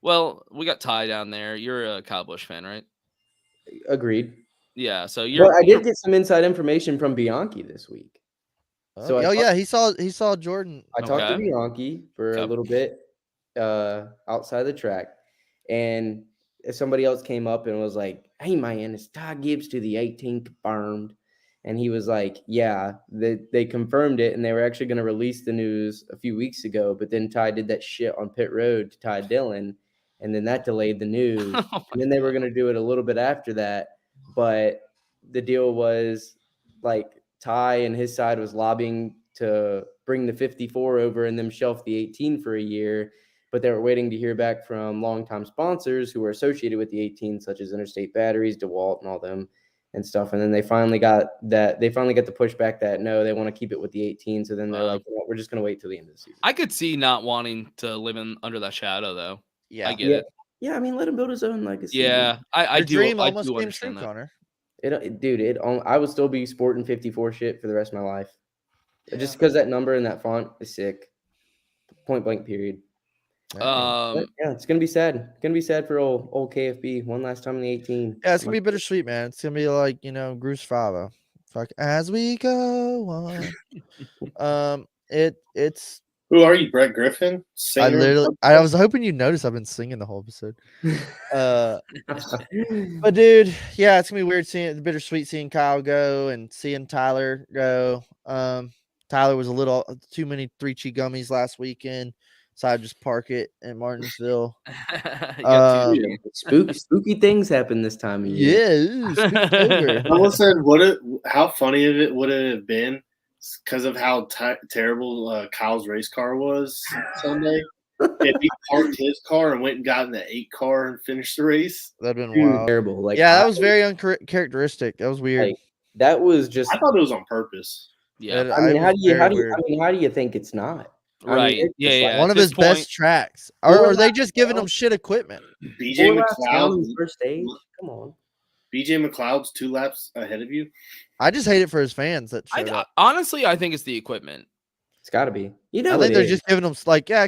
well, we got Ty down there. You're a Kyle Busch fan, right? Agreed. Yeah, so I did get some inside information from Bianchi this week. He saw Jordan. I talked to Bianchi for a little bit outside the track, and somebody else came up and was like, "Hey man, it's Ty Gibbs to the 18 confirmed," And he was like, yeah, they confirmed it, and they were actually going to release the news a few weeks ago, but then Ty did that shit on pit road to Ty Dillon, and then that delayed the news. And then they were going to do it a little bit after that, but the deal was like Ty and his side was lobbying to bring the 54 over and them shelf the 18 for a year, but they were waiting to hear back from longtime sponsors who were associated with the 18, such as Interstate Batteries, DeWalt, and all them and stuff. And then they finally got the pushback that no, they want to keep it with the 18. So then they're like, well, we're just going to wait till the end of the season. I could see not wanting to live under that shadow, though. Yeah, I get it. Yeah, I mean, let him build his own legacy. Yeah, I do. Dream I almost do came understand true, that. Connor. I would still be sporting 54 shit for the rest of my life, just because that number and that font is sick. Point blank. Period. Yeah, it's gonna be sad. It's gonna be sad for old KFB one last time in the 18. Yeah, it's gonna be bittersweet, man. It's gonna be like Bruce Fava. Fuck as we go on. It's. Who are you, Brett Griffin? Singer? I was hoping you'd notice I've been singing the whole episode. But dude, yeah, it's gonna be weird bittersweet seeing Kyle go and seeing Tyler go. Tyler was a little too many 3 cheat gummies last weekend, so I just park it in Martinsville. Spooky things happen this time of year. Yeah, Spooktober. Someone said, how funny of it would it have been because of how terrible Kyle's race car was Sunday? If he parked his car and went and got in the 8 car and finished the race, that'd been wild. Terrible. Like, that was very uncharacteristic. That was weird. That was just. I thought it was on purpose. Yeah, I mean, how do you think it's not? Right. Yeah. One of his best tracks. Or are they just giving him shit equipment? BJ McLeod first stage. Come on. BJ McLeod's 2 laps ahead of you. I just hate it for his fans that showed up. Honestly, I think it's the equipment. It's got to be. I think they're just giving him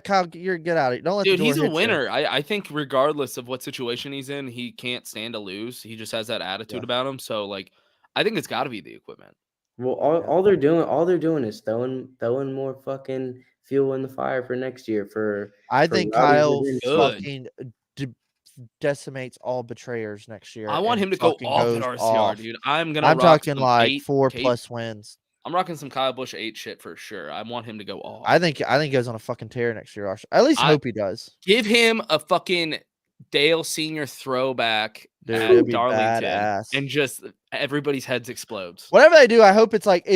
Kyle, you're get out of here. Don't let Dude, he's a winner. I think regardless of what situation he's in, he can't stand to lose. He just has that attitude about him. So I think it's got to be the equipment. Well, all they're doing is throwing more fucking fuel in the fire for next year. I think Kyle fucking decimates all betrayers next year. I want him to go off at RCR, dude. I'm talking 4+ wins. I'm rocking some Kyle Busch 8 shit for sure. I want him to go off. I think he goes on a fucking tear next year. I at least hope he does. Give him a fucking Dale Senior throwback at Darlington, and just everybody's heads explodes. Whatever they do, I hope it's like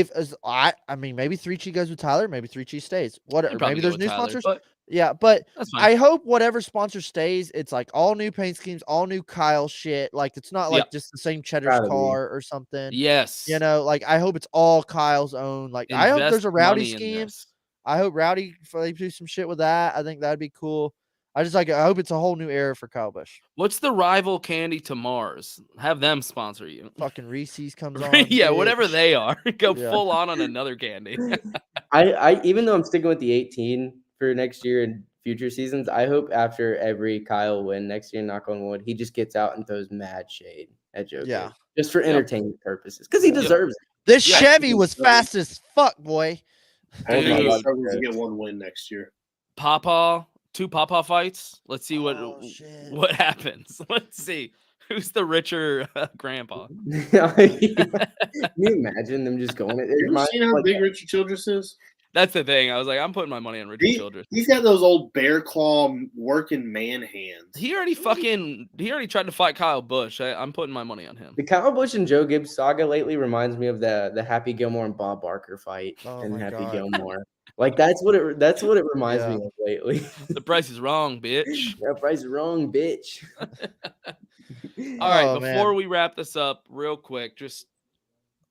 maybe 3 Chi goes with Tyler, maybe 3 Chi stays. Maybe there's new sponsors. But I hope whatever sponsor stays, it's like all new paint schemes, all new Kyle shit. Like it's not like just the same Cheddar's car or something. Yes. I hope it's all Kyle's own. Like I hope there's a Rowdy scheme. I hope Rowdy they do some shit with that. I think that'd be cool. I hope it's a whole new era for Kyle Busch. What's the rival candy to Mars? Have them sponsor you. Fucking Reese's comes on. Yeah, whatever they are. Go full on another candy. I even though I'm sticking with the 18 for next year and future seasons, I hope after every Kyle win next year, knock on wood, he just gets out and throws mad shade at Joe. Yeah. Just for entertainment purposes. Because he deserves it. This Chevy was fast as fuck, boy. I to get 1 win next year. 2 Papa fights. Let's see what happens. Let's see who's the richer grandpa. Can you imagine them just going? You seen how big Richard Childress is? That's the thing. I was like, I'm putting my money on Richard Childress. He's got those old bear claw working man hands. He already tried to fight Kyle Busch. I'm putting my money on him. The Kyle Busch and Joe Gibbs saga lately reminds me of the Happy Gilmore and Bob Barker fight in Happy Gilmore. Like that's what it reminds me of lately. The price is wrong, bitch. The price is wrong, bitch. All right, before we wrap this up, real quick, just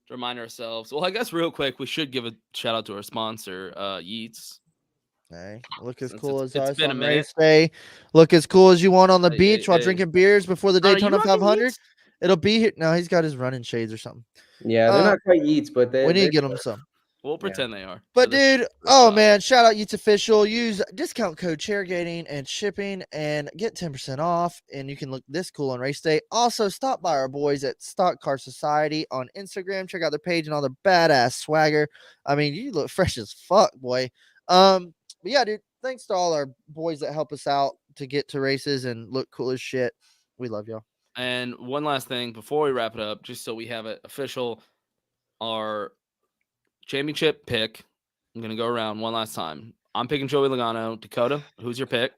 to remind ourselves. Well, I guess real quick, we should give a shout out to our sponsor, Yeats. Hey, look as cool as us on race day. Look as cool as you want on the beach while drinking beers before the Daytona 500. It'll be here. No, he's got his running shades or something. Yeah, they're not quite Yeats, but we need to get them some. We'll pretend they are. But dude, man, shout out Yeats Official. Use discount code Chairgatin and shipping and get 10% off. And you can look this cool on race day. Also, stop by our boys at Stock Car Society on Instagram. Check out their page and all their badass swagger. I mean, you look fresh as fuck, boy. But yeah, dude, thanks to all our boys that help us out to get to races and look cool as shit. We love y'all. And one last thing before we wrap it up, just so we have it official our championship pick. I'm gonna go around one last time. I'm picking Joey Logano. Dakota, who's your pick?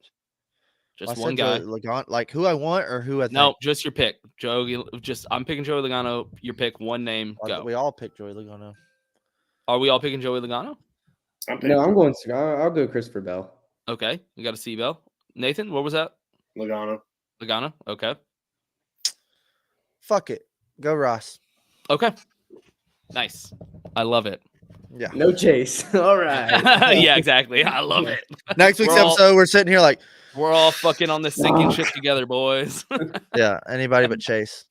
Just one guy. Logano, like who I want or who I think? No, just your pick. Joey. I'm picking Joey Logano. Your pick. One name. Go. We all picked Joey Logano. Are we all picking Joey Logano? No, I'm going. I'll go Christopher Bell. Okay, we got a C Bell. Nathan, what was that? Logano. Okay. Fuck it. Go Ross. Okay. Nice. I love it. Yeah. No chase. All right. Yeah, exactly. I love it. Next week's episode, we're sitting here like we're all fucking on this sinking ship together, boys. Yeah, anybody but Chase.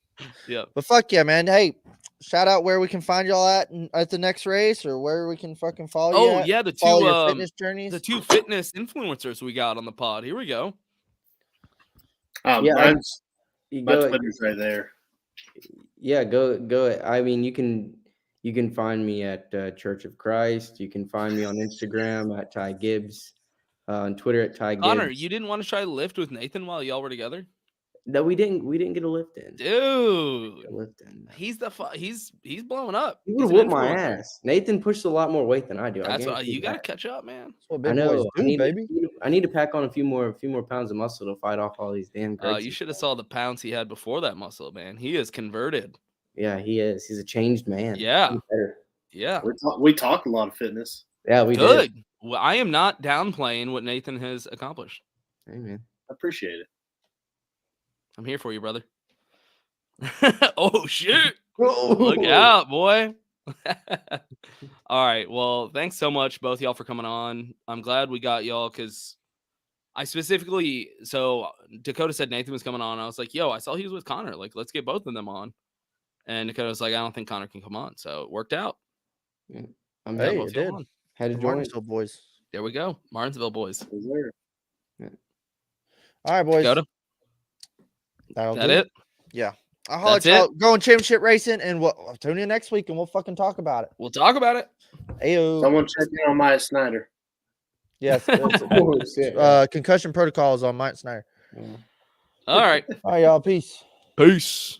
Yeah. But fuck yeah, man. Hey, shout out where we can find y'all at the next race or where we can fucking follow you. Oh, yeah, the two fitness journeys. The 2 fitness influencers we got on the pod. Here we go. Yeah, mine's Twitter's right there. Yeah, go. I mean, you can find me at Church of Christ. You can find me on Instagram at Ty Gibbs, on Twitter at Ty Gibbs. Connor, you didn't want to try lift with Nathan while y'all were together? No, we didn't get a lift in. Dude, he's he's blowing up. He would whoop my ass. Nathan pushed a lot more weight than I do. That's why you got to catch up, man. That's what big boys do, baby. I need to pack on a few more pounds of muscle to fight off all these damn. You should have saw the pounds he had before that muscle, man. He is converted. Yeah, he is. He's a changed man. Yeah, yeah. We talk a lot of fitness. Yeah, we good. Did. Well, I am not downplaying what Nathan has accomplished. Hey, man, I appreciate it. I'm here for you, brother. Oh shit! Look out, boy. All right. Well, thanks so much, both y'all, for coming on. I'm glad we got y'all because I specifically. So Dakota said Nathan was coming on. I was like, "Yo, I saw he was with Connor. Like, let's get both of them on." And Dakota was like, "I don't think Connor can come on." So it worked out. Yeah. Hey, it did. Had to join. Martinsville boys. There we go, Martinsville boys. Yeah. All right, boys. Dakota. That it? Yeah. I'll holler at y'all going championship racing, and I'll tune in next week, and we'll fucking talk about it. We'll talk about it. Ayo. Someone check in on Maya Snyder. Yes. Concussion protocols on Mike Snyder. Yeah. All right. All right, y'all. Peace. Peace.